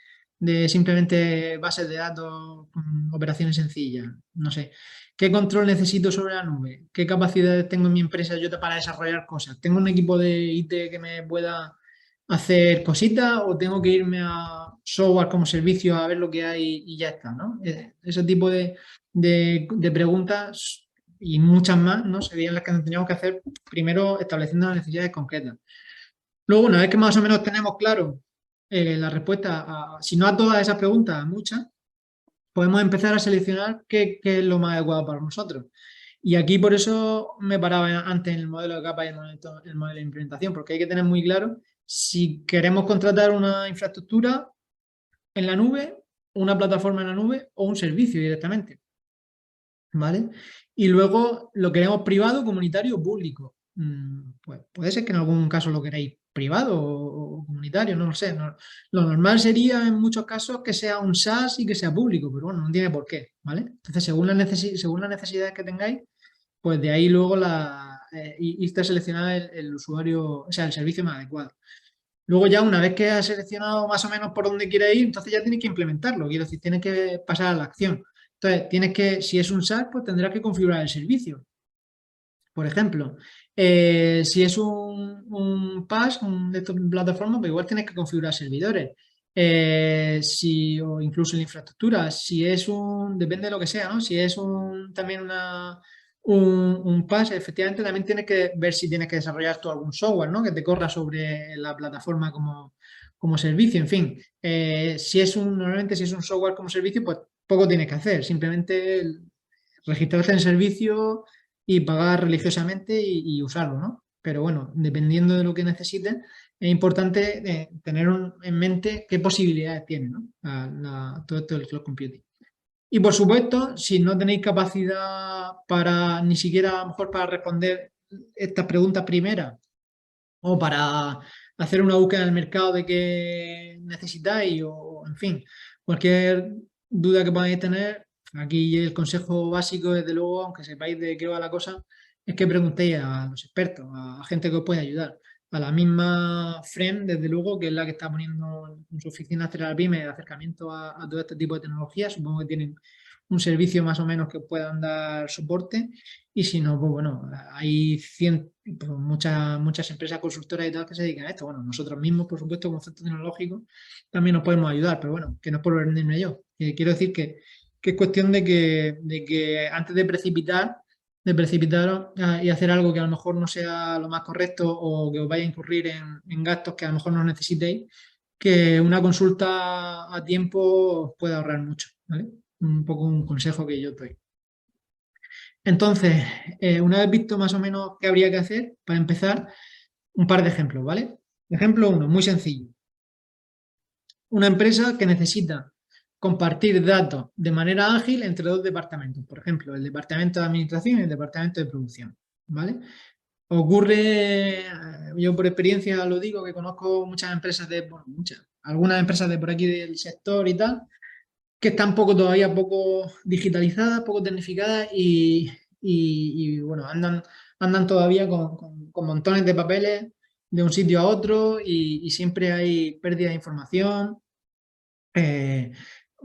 simplemente bases de datos, operaciones sencillas? No sé. ¿Qué control necesito sobre la nube? ¿Qué capacidades tengo en mi empresa yo para desarrollar cosas? ¿Tengo un equipo de IT que me pueda hacer cositas o tengo que irme a software como servicio a ver lo que hay y ya está, ¿no? Ese tipo de preguntas y muchas más, ¿no? Serían las que tendríamos que hacer primero estableciendo las necesidades concretas. Luego, una vez que más o menos tenemos claro la respuesta, si no a todas esas preguntas, a muchas, podemos empezar a seleccionar qué es lo más adecuado para nosotros. Y aquí por eso me paraba antes en el modelo de capa y el modelo de implementación, porque hay que tener muy claro si queremos contratar una infraestructura en la nube, una plataforma en la nube o un servicio directamente. ¿Vale? Y luego lo queremos privado, comunitario o público. Pues puede ser que en algún caso lo queráis privado o comunitario, no lo sé. Lo normal sería en muchos casos que sea un SaaS y que sea público, pero bueno, no tiene por qué, ¿vale? Entonces, según las necesidades que tengáis, pues de ahí luego irte a seleccionar el usuario, o sea, el servicio más adecuado. Luego ya una vez que has seleccionado más o menos por dónde quieres ir, entonces ya tienes que implementarlo, quiero decir, tienes que pasar a la acción. Entonces, si es un SaaS, pues tendrás que configurar el servicio. Por ejemplo, si es un PaaS, de estas plataformas, pues igual tienes que configurar servidores. O incluso la infraestructura. Depende de lo que sea, ¿no? Si es también un PaaS, efectivamente también tienes que ver si tienes que desarrollar tú algún software, ¿no? Que te corra sobre la plataforma como servicio. En fin, normalmente si es un software como servicio, pues poco tienes que hacer. Simplemente registrarte en el servicio y pagar religiosamente y usarlo, ¿no? Pero bueno, dependiendo de lo que necesiten, es importante tener en mente qué posibilidades tiene, ¿no? Todo esto del cloud computing. Y por supuesto, si no tenéis capacidad ni siquiera a lo mejor para responder estas preguntas primeras o para hacer una búsqueda en el mercado de qué necesitáis o en fin, cualquier duda que podáis tener, aquí el consejo básico, desde luego, aunque sepáis de qué va la cosa, es que preguntéis a los expertos, a gente que os puede ayudar. A la misma FREM, desde luego, que es la que está poniendo en su oficina Astral Pyme de acercamiento a todo este tipo de tecnologías. Supongo que tienen un servicio más o menos que puedan dar soporte. Y si no, pues bueno, hay pues muchas empresas consultoras y tal que se dedican a esto. Bueno, nosotros mismos, por supuesto, con Centro Tecnológico, también nos podemos ayudar, pero bueno, que no es por venderme yo, quiero decir que es cuestión de que antes de precipitaros y hacer algo que a lo mejor no sea lo más correcto o que os vaya a incurrir en gastos que a lo mejor no necesitéis, que una consulta a tiempo os puede ahorrar mucho, ¿vale? Un poco un consejo que yo doy. Entonces, una vez visto más o menos qué habría que hacer, para empezar, un par de ejemplos, ¿vale? Ejemplo uno, muy sencillo. Una empresa que necesita compartir datos de manera ágil entre dos departamentos, por ejemplo, el departamento de administración y el departamento de producción, ¿vale? Ocurre, yo por experiencia lo digo, que conozco muchas empresas algunas empresas de por aquí del sector y tal, que están todavía poco digitalizadas, poco tecnificadas bueno, andan todavía con montones de papeles de un sitio a otro y siempre hay pérdida de información.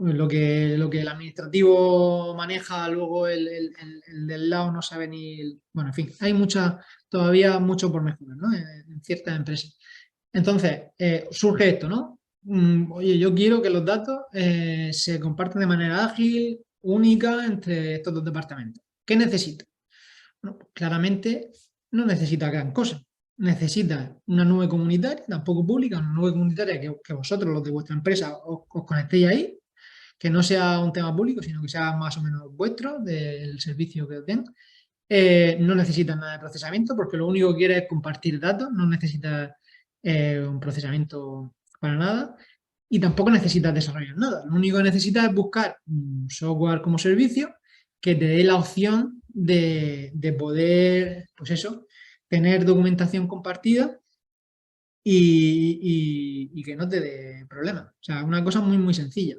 Lo que el administrativo maneja, luego el del lado no sabe ni... Bueno, en fin, hay todavía mucho por mejorar, ¿no? En ciertas empresas. Entonces, surge esto, ¿no? Oye, yo quiero que los datos se compartan de manera ágil, única, entre estos dos departamentos. ¿Qué necesito? Bueno, pues claramente no necesita gran cosa. Necesita una nube comunitaria, tampoco pública, una nube comunitaria que vosotros, los de vuestra empresa, os conectéis ahí, que no sea un tema público, sino que sea más o menos vuestro, del servicio que os den. No necesita nada de procesamiento, porque lo único que quiere es compartir datos, no necesita un procesamiento para nada. Y tampoco necesitas desarrollar nada. Lo único que necesitas es buscar un software como servicio que te dé la opción de poder, pues eso, tener documentación compartida y que no te dé problemas. O sea, una cosa muy, muy sencilla.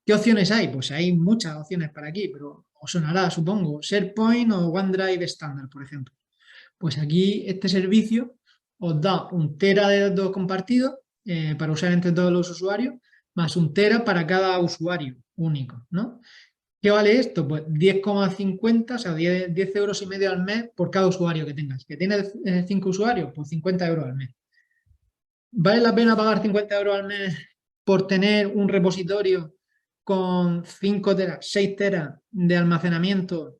¿Qué opciones hay? Pues hay muchas opciones para aquí, pero os sonará, supongo, SharePoint o OneDrive estándar, por ejemplo. Pues aquí este servicio os da 1 tera de datos compartidos para usar entre todos los usuarios, más 1 tera para cada usuario único, ¿no? ¿Qué vale esto? Pues 10,50, o sea, 10 euros y medio al mes por cada usuario que tengas. ¿Que tienes 5 usuarios? Pues 50 euros al mes. ¿Vale la pena pagar 50 euros al mes por tener un repositorio con 5 teras, 6 teras de almacenamiento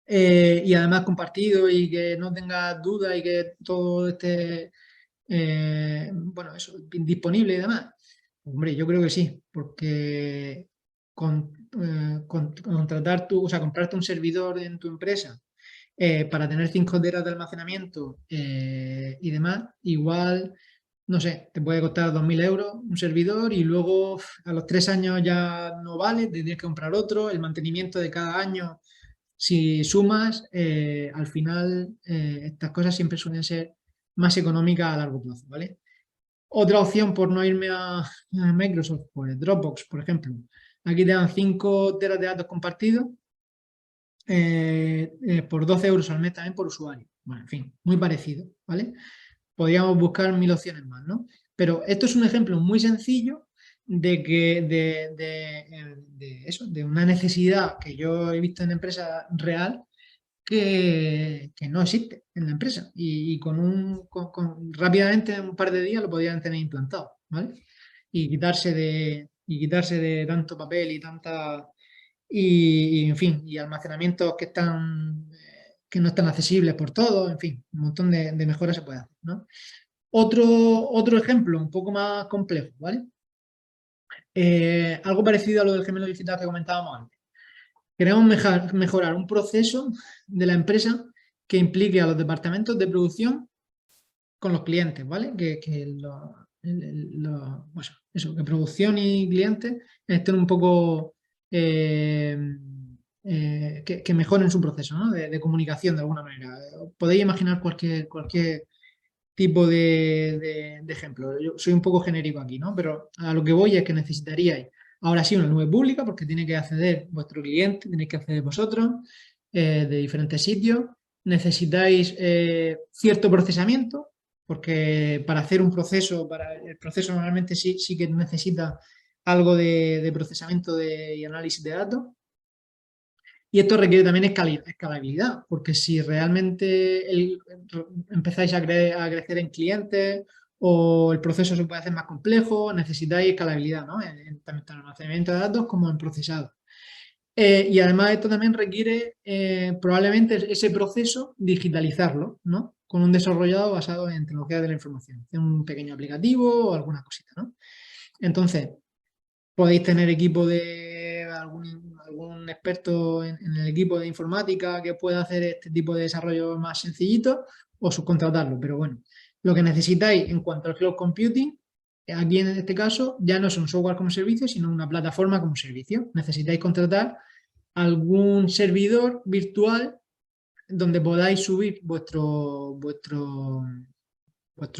y además compartido y que no tengas dudas y que todo esté, bueno, eso, disponible y demás? Hombre, yo creo que sí, porque o sea, comprarte un servidor en tu empresa para tener 5 teras de almacenamiento y demás, igual, no sé, te puede costar 2.000 euros un servidor y luego a los 3 años ya no vale, tendrías que comprar otro, el mantenimiento de cada año. Si sumas, al final estas cosas siempre suelen ser más económicas a largo plazo, ¿vale? Otra opción por no irme a Microsoft, pues Dropbox, por ejemplo. Aquí te dan 5 teras de datos compartidos por 12 euros al mes también por usuario. Bueno, en fin, muy parecido, ¿vale? Podríamos buscar 1.000 opciones más, ¿no? Pero esto es un ejemplo muy sencillo de que de eso, de una necesidad que yo he visto en empresa real que no existe en la empresa y rápidamente en un par de días lo podrían tener implantado, ¿vale? Y quitarse de tanto papel y tanta en fin, y almacenamientos que no están accesibles por todo, en fin, un montón de mejoras se puede hacer, ¿no? Otro ejemplo un poco más complejo, ¿vale? Algo parecido a lo del gemelo digital que comentábamos antes. Queremos mejorar un proceso de la empresa que implique a los departamentos de producción con los clientes, ¿vale? Pues eso, que producción y clientes estén un poco eh, que mejoren su proceso, ¿no? De comunicación de alguna manera. Podéis imaginar cualquier tipo de ejemplo. Yo soy un poco genérico aquí, ¿no? Pero a lo que voy es que necesitaríais ahora sí una nube pública porque tiene que acceder vuestro cliente, tenéis que acceder vosotros de diferentes sitios. Necesitáis cierto procesamiento porque para hacer un proceso, el proceso normalmente sí que necesita algo de procesamiento y análisis de datos. Y esto requiere también escalabilidad, porque si realmente empezáis a crecer en clientes o el proceso se puede hacer más complejo, necesitáis escalabilidad, ¿no? Tanto en almacenamiento de datos como en procesado. Y además esto también requiere probablemente ese proceso digitalizarlo, ¿no? Con un desarrollado basado en tecnologías de la información, en un pequeño aplicativo o alguna cosita, ¿no? Entonces, podéis tener equipo de algún experto en el equipo de informática que pueda hacer este tipo de desarrollo más sencillito o subcontratarlo. Pero bueno, lo que necesitáis en cuanto al cloud computing, aquí en este caso ya no es un software como servicio, sino una plataforma como servicio. Necesitáis contratar algún servidor virtual donde podáis subir vuestro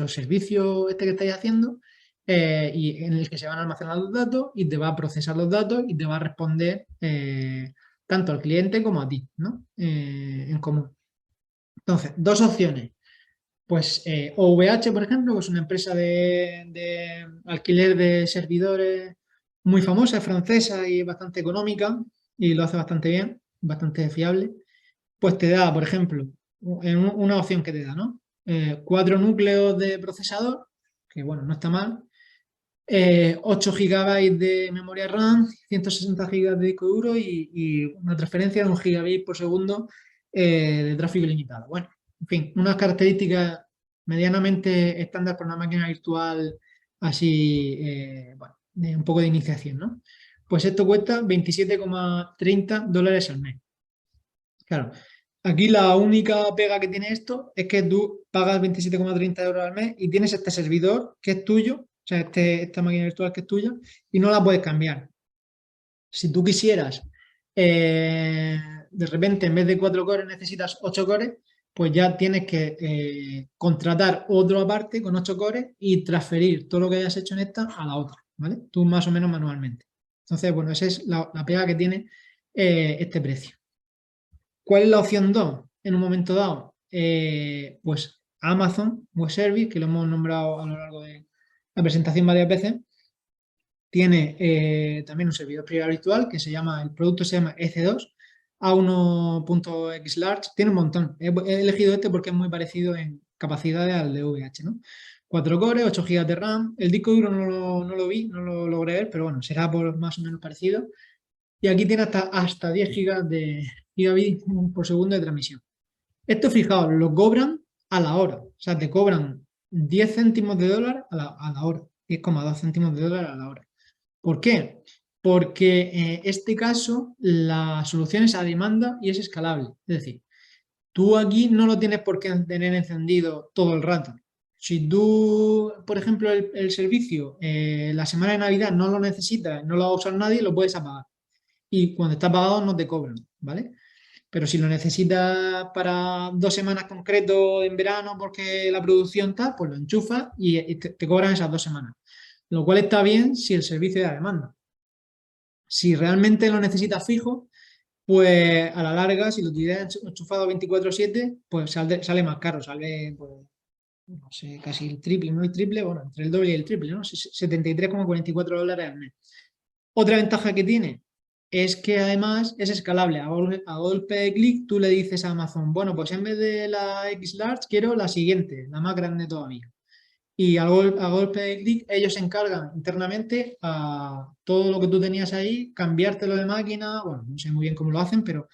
servicio este que estáis haciendo y en el que se van a almacenar los datos y te va a procesar los datos y te va a responder tanto al cliente como a ti, ¿no? En común. Entonces, dos opciones. Pues OVH, por ejemplo, que es una empresa de alquiler de servidores muy famosa, es francesa y bastante económica y lo hace bastante bien, bastante fiable. Pues te da, por ejemplo, una opción que te da, ¿no? 4 núcleos de procesador, que bueno, no está mal. 8 GB de memoria RAM, 160 GB de disco duro y una transferencia de 1 GB por segundo de tráfico ilimitado. Bueno, en fin, unas características medianamente estándar para una máquina virtual así, bueno, de un poco de iniciación, ¿no? Pues esto cuesta 27,30 dólares al mes. Claro, aquí la única pega que tiene esto es que tú pagas 27,30 € al mes y tienes este servidor que es tuyo, o sea, esta máquina virtual que es tuya, y no la puedes cambiar. Si tú quisieras, de repente, en vez de 4 cores necesitas 8 cores, pues ya tienes que contratar otro aparte con 8 cores y transferir todo lo que hayas hecho en esta a la otra, ¿vale? Tú más o menos manualmente. Entonces, bueno, esa es la pega que tiene este precio. ¿Cuál es la opción 2 en un momento dado? Pues Amazon Web Service, que lo hemos nombrado a lo largo de la presentación varias veces, tiene también un servidor privado virtual que se llama, el producto se llama EC2, A1.xlarge, tiene un montón. He elegido este porque es muy parecido en capacidades al de VH, ¿no? 4 cores, 8 GB de RAM. El disco duro no lo vi, no lo logré ver, pero bueno, será por más o menos parecido. Y aquí tiene hasta 10 GB de gigabits por segundo de transmisión. Esto, fijaos, lo cobran a la hora. O sea, te cobran 10 céntimos de dólar a la hora. 10,2 céntimos de dólar a la hora. ¿Por qué? Porque en este caso la solución es a demanda y es escalable. Es decir, tú aquí no lo tienes por qué tener encendido todo el rato. Si tú, por ejemplo, el servicio la semana de Navidad no lo necesitas, no lo va a usar nadie, lo puedes apagar. Y cuando está apagado no te cobran, ¿vale? Pero si lo necesitas para 2 semanas concreto en verano porque la producción está, pues lo enchufas y te cobran esas 2 semanas. Lo cual está bien si el servicio es a demanda. Si realmente lo necesitas fijo, pues a la larga, si lo tuvieras enchufado 24/7, pues sale más caro, sale, pues, no sé, casi el triple, no el triple, bueno, entre el doble y el triple, ¿no? 73,44 $ al mes. Otra ventaja que tiene es que además es escalable. A golpe de clic tú le dices a Amazon, bueno, pues en vez de la X Large quiero la siguiente, la más grande todavía. Y a golpe de clic ellos se encargan internamente a todo lo que tú tenías ahí, cambiártelo de máquina, bueno, no sé muy bien cómo lo hacen, pero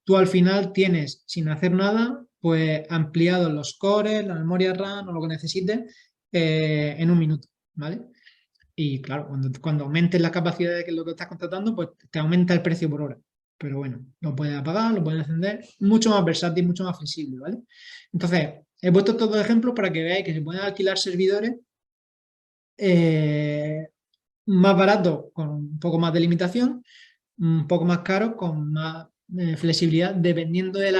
tú al final tienes, sin hacer nada, pues ampliados los cores, la memoria RAM o lo que necesites en un minuto, ¿vale? Y claro, cuando aumentes la capacidad de lo que estás contratando, pues te aumenta el precio por hora. Pero bueno, lo puedes apagar, lo puedes encender, mucho más versátil, mucho más flexible, ¿vale? Entonces, he puesto estos dos ejemplos para que veáis que se pueden alquilar servidores eh, más baratos, con un poco más de limitación, un poco más caros, con más flexibilidad, dependiendo de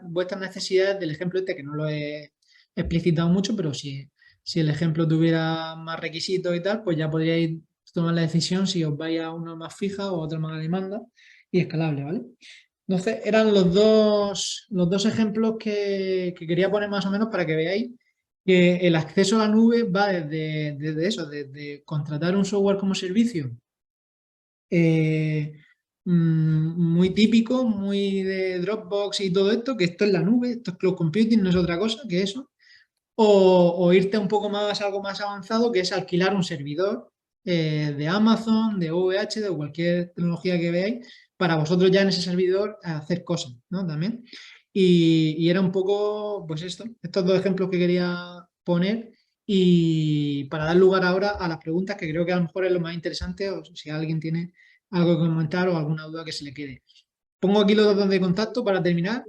vuestras necesidades del ejemplo este, que no lo he explicitado mucho, pero si el ejemplo tuviera más requisitos y tal, pues ya podríais tomar la decisión si os vais a una más fija o a otra más a demanda y escalable, ¿vale? Entonces, eran los dos ejemplos que quería poner más o menos para que veáis que el acceso a la nube va desde eso, desde contratar un software como servicio eh, muy típico, muy de Dropbox y todo esto, que esto es la nube, esto es cloud computing, no es otra cosa que eso, o irte un poco más, algo más avanzado, que es alquilar un servidor de Amazon, de OVH, de cualquier tecnología que veáis, para vosotros ya en ese servidor hacer cosas, ¿no? También. Y era un poco, pues esto, estos dos ejemplos que quería poner y para dar lugar ahora a las preguntas, que creo que a lo mejor es lo más interesante, o si alguien tiene algo que comentar o alguna duda que se le quede. Pongo aquí los datos de contacto para terminar.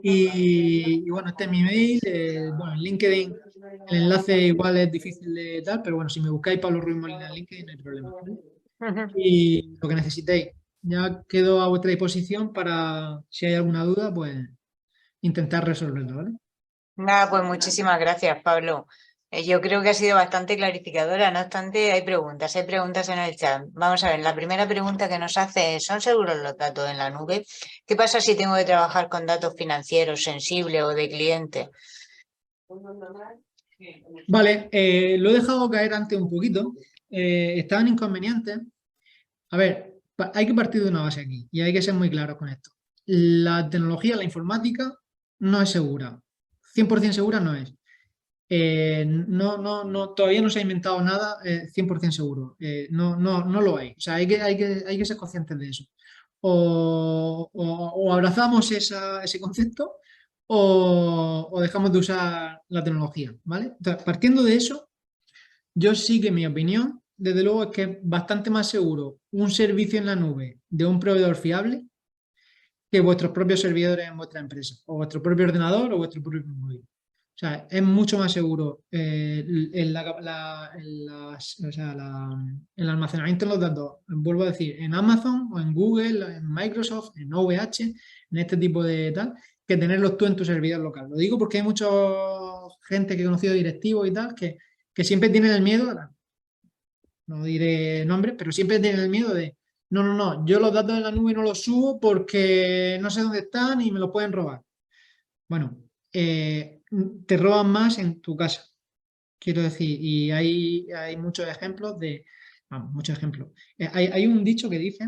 Y bueno, este es mi mail. Bueno, en LinkedIn el enlace igual es difícil de tal, pero bueno, si me buscáis Pablo Ruiz Molina en LinkedIn no hay problema, ¿vale? Y lo que necesitéis. Ya quedo a vuestra disposición para, si hay alguna duda, pues intentar resolverlo, ¿vale? Nada, pues muchísimas gracias, Pablo. Yo creo que ha sido bastante clarificadora. No obstante, hay preguntas en el chat. Vamos a ver, la primera pregunta que nos hace es, ¿son seguros los datos en la nube? ¿Qué pasa si tengo que trabajar con datos financieros sensibles o de cliente? Vale, lo he dejado caer antes un poquito. Estaban inconvenientes. A ver, hay que partir de una base aquí y hay que ser muy claros con esto. La tecnología, la informática, no es segura. 100% segura no es. Todavía no se ha inventado nada 100% seguro. No lo hay. O sea, hay que ser conscientes de eso. O abrazamos ese concepto o dejamos de usar la tecnología, ¿vale? Entonces, partiendo de eso, yo sí que mi opinión, desde luego, es que es bastante más seguro un servicio en la nube de un proveedor fiable que vuestros propios servidores en vuestra empresa, o vuestro propio ordenador o vuestro propio móvil. O sea, es mucho más seguro el almacenamiento de los datos, vuelvo a decir, en Amazon o en Google, en Microsoft, en OVH, en este tipo de tal, que tenerlos tú en tu servidor local. Lo digo porque hay mucha gente que he conocido directivos y tal, que siempre tienen el miedo, no diré nombres, pero siempre tienen el miedo de, no, yo los datos de la nube no los subo porque no sé dónde están y me los pueden robar. Bueno, te roban más en tu casa, quiero decir, y hay muchos ejemplos vamos, muchos ejemplos. Hay un dicho que dice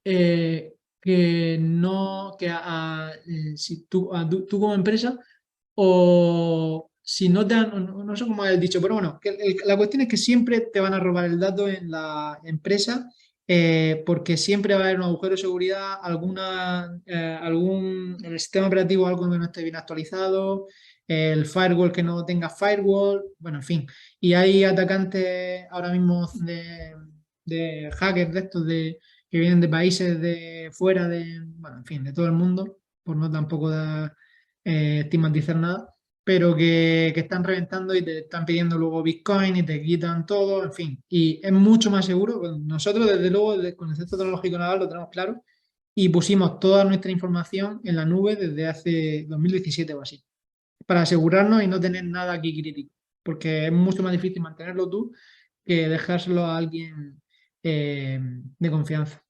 que no, que si tú como empresa o si no te han, no sé cómo es el dicho, pero bueno, que la cuestión es que siempre te van a robar el dato en la empresa porque siempre va a haber un agujero de seguridad, en el sistema operativo algo que no esté bien actualizado, el firewall que no tenga firewall, bueno, en fin. Y hay atacantes ahora mismo de hackers de estos que vienen de países de fuera bueno, en fin, de todo el mundo, por no tampoco dar estigmatizar nada, pero que están reventando y te están pidiendo luego Bitcoin y te quitan todo, en fin. Y es mucho más seguro. Bueno, nosotros, desde luego, el concepto tecnológico naval lo tenemos claro y pusimos toda nuestra información en la nube desde hace 2017 o así, para asegurarnos y no tener nada aquí crítico, porque es mucho más difícil mantenerlo tú que dejárselo a alguien de confianza.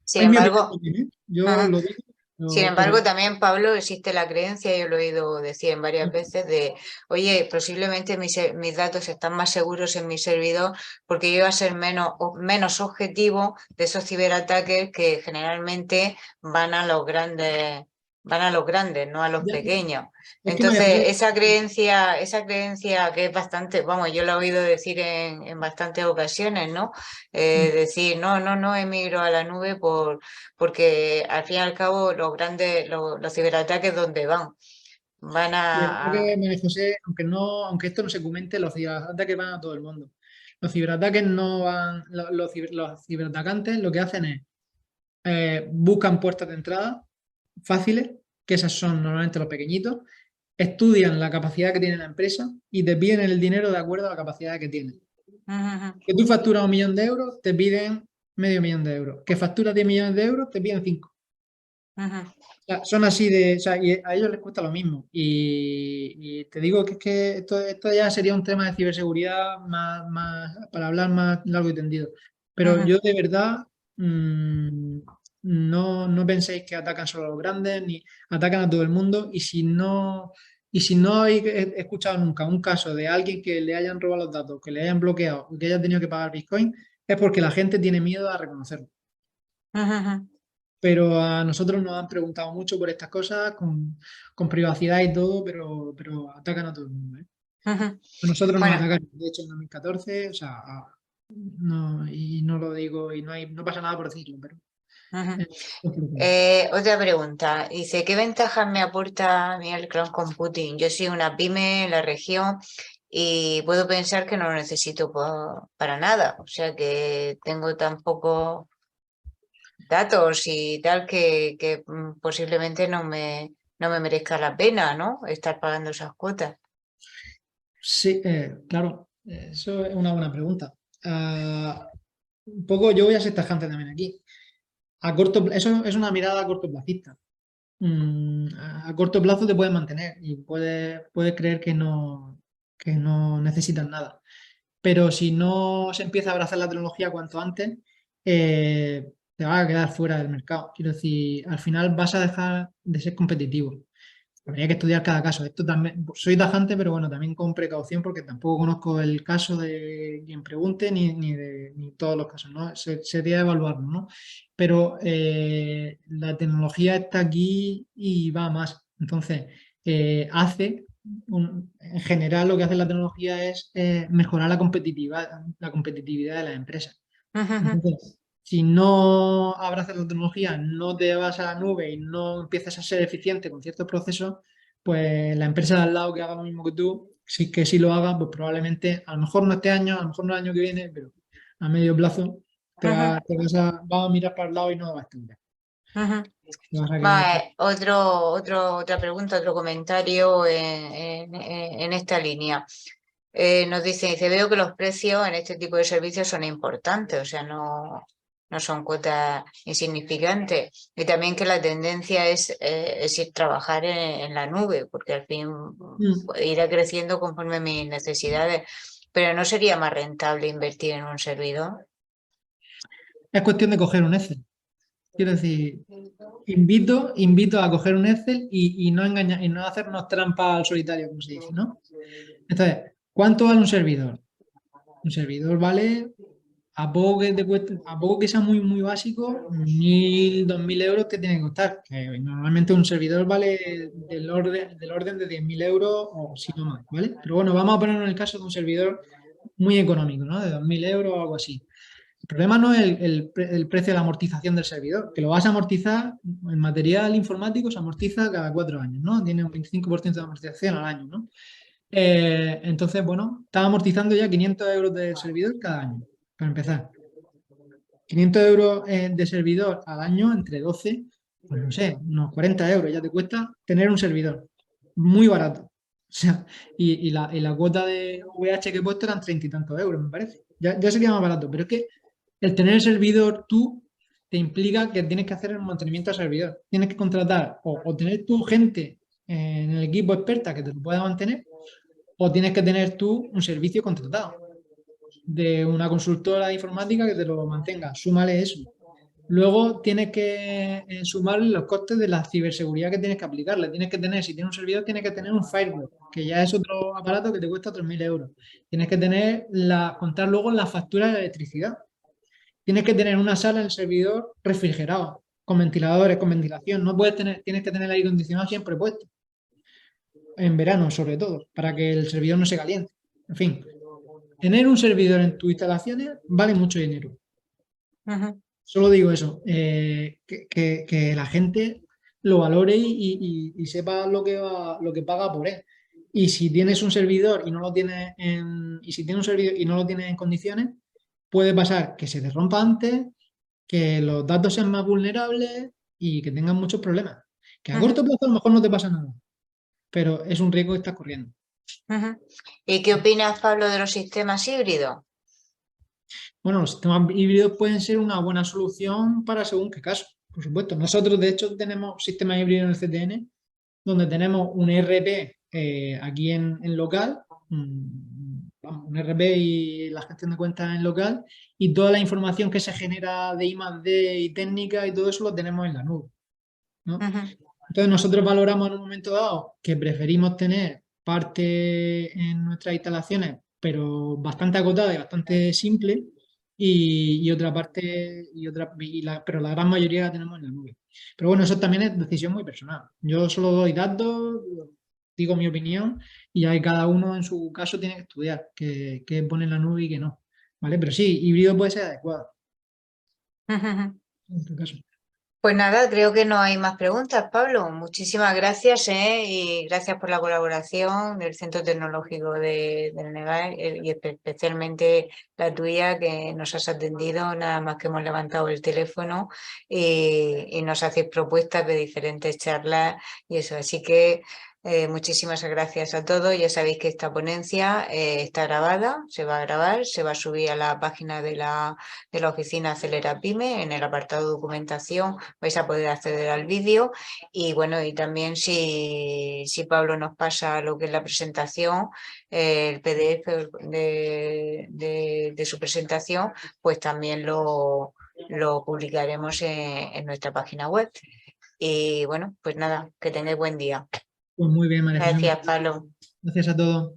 Sin Es mi opinión embargo, también, ¿eh? Yo ajá. lo digo, Sin pero embargo, también, Pablo, existe la creencia, yo lo he oído decir en varias veces, de, oye, posiblemente mis datos están más seguros en mi servidor porque yo iba a ser menos objetivo de esos ciberataques que generalmente van a los grandes, no a los ya, pequeños. es que María Entonces, José, esa creencia que es bastante, vamos, yo la he oído decir en bastantes ocasiones, ¿no? Decir, no emigro a la nube porque al fin y al cabo los ciberataques ¿dónde van? Van y el a... ataque, María José, aunque esto no se comente, los ciberataques van a todo el mundo. Los ciberataques no van, los ciberatacantes lo que hacen es buscan puertas de entrada fáciles, que esas son normalmente los pequeñitos, estudian la capacidad que tiene la empresa y te piden el dinero de acuerdo a la capacidad que tiene. Que tú facturas 1 millón de euros, te piden medio millón de euros. Que facturas 10 millones de euros, te piden 5. Sea, son así o sea, y a ellos les cuesta lo mismo. Y te digo que es que esto ya sería un tema de ciberseguridad para hablar más largo y tendido. Pero yo de verdad, no penséis que atacan solo a los grandes, ni atacan a todo el mundo. Y si no habéis escuchado nunca un caso de alguien que le hayan robado los datos, que le hayan bloqueado, que haya tenido que pagar Bitcoin, es porque la gente tiene miedo a reconocerlo. pero a nosotros nos han preguntado mucho por estas cosas, con privacidad y todo, pero atacan a todo el mundo, ¿eh? Ujú. A nosotros nos Bueno, atacaron, de hecho, en 2014, o sea, no, y no lo digo, y no pasa nada por decirlo, pero ujú. es complicado. Otra pregunta. Dice, ¿qué ventajas me aporta a mí el cloud computing? Yo soy una pyme en la región y puedo pensar que no lo necesito para nada. O sea que tengo tan pocos datos y tal que posiblemente no me merezca la pena, ¿no? Estar pagando esas cuotas. Sí, claro, eso es una buena pregunta. Un poco yo voy a ser tajante también aquí. Eso es una mirada a cortoplacista. A corto plazo te puedes mantener y puedes creer que no necesitas nada. Pero si no se empieza a abrazar la tecnología cuanto antes, te vas a quedar fuera del mercado. Quiero decir, al final vas a dejar de ser competitivo. Habría que estudiar cada caso. Esto también, soy tajante, pero bueno, también con precaución porque tampoco conozco el caso de quien pregunte ni todos los casos, ¿no? Sería evaluarlo, ¿no? Pero la tecnología está aquí y va a más. Entonces, en general lo que hace la tecnología es mejorar la competitividad de las empresas. Ujú, Entonces, si no abrazas la tecnología, no te vas a la nube y no empiezas a ser eficiente con ciertos procesos, pues la empresa de al lado que haga lo mismo que tú, sí que si lo haga, pues probablemente, a lo mejor no este año, a lo mejor no el año que viene, pero a medio plazo ujú, vas a mirar para el lado y no vas a estudiar. ujú. Te vas a quedar fuera. Vale, otra pregunta, otro comentario en esta línea. Nos dice, veo que los precios en este tipo de servicios son importantes, o sea, no son cuotas insignificantes. Y también que la tendencia es ir trabajar en la nube, porque al fin Mm. irá creciendo conforme mis necesidades. Pero ¿no sería más rentable invertir en un servidor? Es cuestión de coger un Excel. Quiero decir, invito a coger un Excel y no engañar, y no hacernos trampa al solitario, como se dice, ¿no? Entonces, ¿cuánto vale un servidor? Un servidor vale, a poco que sea muy, muy básico, 1.000, 2.000 euros te tiene que costar. Que normalmente un servidor vale del orden de 10.000 euros o si no más, ¿vale? Pero bueno, vamos a ponernos en el caso de un servidor muy económico, ¿no? De 2.000 euros o algo así. El problema no es el precio de la amortización del servidor, que lo vas a amortizar, el material informático se amortiza cada 4 años, ¿no? Tiene un 25% de amortización al año, ¿no? Entonces, bueno, estaba amortizando ya 500 euros de servidor cada año, para empezar. 500 euros de servidor al año entre 12, pues no sé, unos 40 euros ya te cuesta tener un servidor. Muy barato. O sea, y la cuota de VH que he puesto eran 30 y tantos euros, me parece. Ya sería más barato, pero es que el tener el servidor tú te implica que tienes que hacer el mantenimiento al servidor. Tienes que contratar o tener tu gente en el equipo experta que te lo pueda mantener, o tienes que tener tú un servicio contratado de una consultora de informática que te lo mantenga. Súmale eso. Luego tienes que sumarle los costes de la ciberseguridad que tienes que aplicarle. Tienes que tener, si tienes un servidor, tienes que tener un firewall, que ya es otro aparato que te cuesta otros 1.000 euros. Tienes que contar luego la factura de electricidad. Tienes que tener una sala en el servidor refrigerado, con ventiladores, con ventilación. No puedes tener, tienes que tener el aire acondicionado siempre puesto, en verano sobre todo, para que el servidor no se caliente. En fin, tener un servidor en tus instalaciones vale mucho dinero. Ujú, Solo digo eso, que la gente lo valore y sepa lo que paga por él. Y si tienes un servidor y no lo tienes y si tienes un servidor y no lo tienes en condiciones, puede pasar que se te rompa antes, que los datos sean más vulnerables y que tengan muchos problemas. Que a ujú, corto plazo a lo mejor no te pasa nada, pero es un riesgo que estás corriendo. ujú. ¿Y qué opinas, Pablo, de los sistemas híbridos? Bueno, los sistemas híbridos pueden ser una buena solución para según qué caso, por supuesto. Nosotros, de hecho, tenemos sistemas híbridos en el CTN, donde tenemos un ERP aquí en local, vamos, un ERP y la gestión de cuentas en local, y toda la información que se genera de I+D y técnica y todo eso lo tenemos en la nube, ¿no? Ujú, Entonces nosotros valoramos en un momento dado que preferimos tener parte en nuestras instalaciones, pero bastante acotada y bastante simple, y otra parte, pero la gran mayoría la tenemos en la nube. Pero bueno, eso también es decisión muy personal. Yo solo doy datos, digo mi opinión y ahí cada uno en su caso tiene que estudiar qué pone en la nube y qué no. ¿Vale? Pero sí, híbrido puede ser adecuado en tu caso. Pues nada, creo que no hay más preguntas, Pablo. Muchísimas gracias, y gracias por la colaboración del Centro Tecnológico del NEGAE, y especialmente la tuya, que nos has atendido nada más que hemos levantado el teléfono y nos hacéis propuestas de diferentes charlas y eso. Así que muchísimas gracias a todos. Ya sabéis que esta ponencia está grabada, se va a grabar, se va a subir a la página de la oficina Acelera Pyme en el apartado documentación. Vais a poder acceder al vídeo y bueno, y también si Pablo nos pasa lo que es la presentación, el PDF de su presentación, pues también lo publicaremos en nuestra página web. Y bueno, pues nada, que tengáis buen día. Pues muy bien, María Jesús. Gracias, Pablo. Gracias a todos.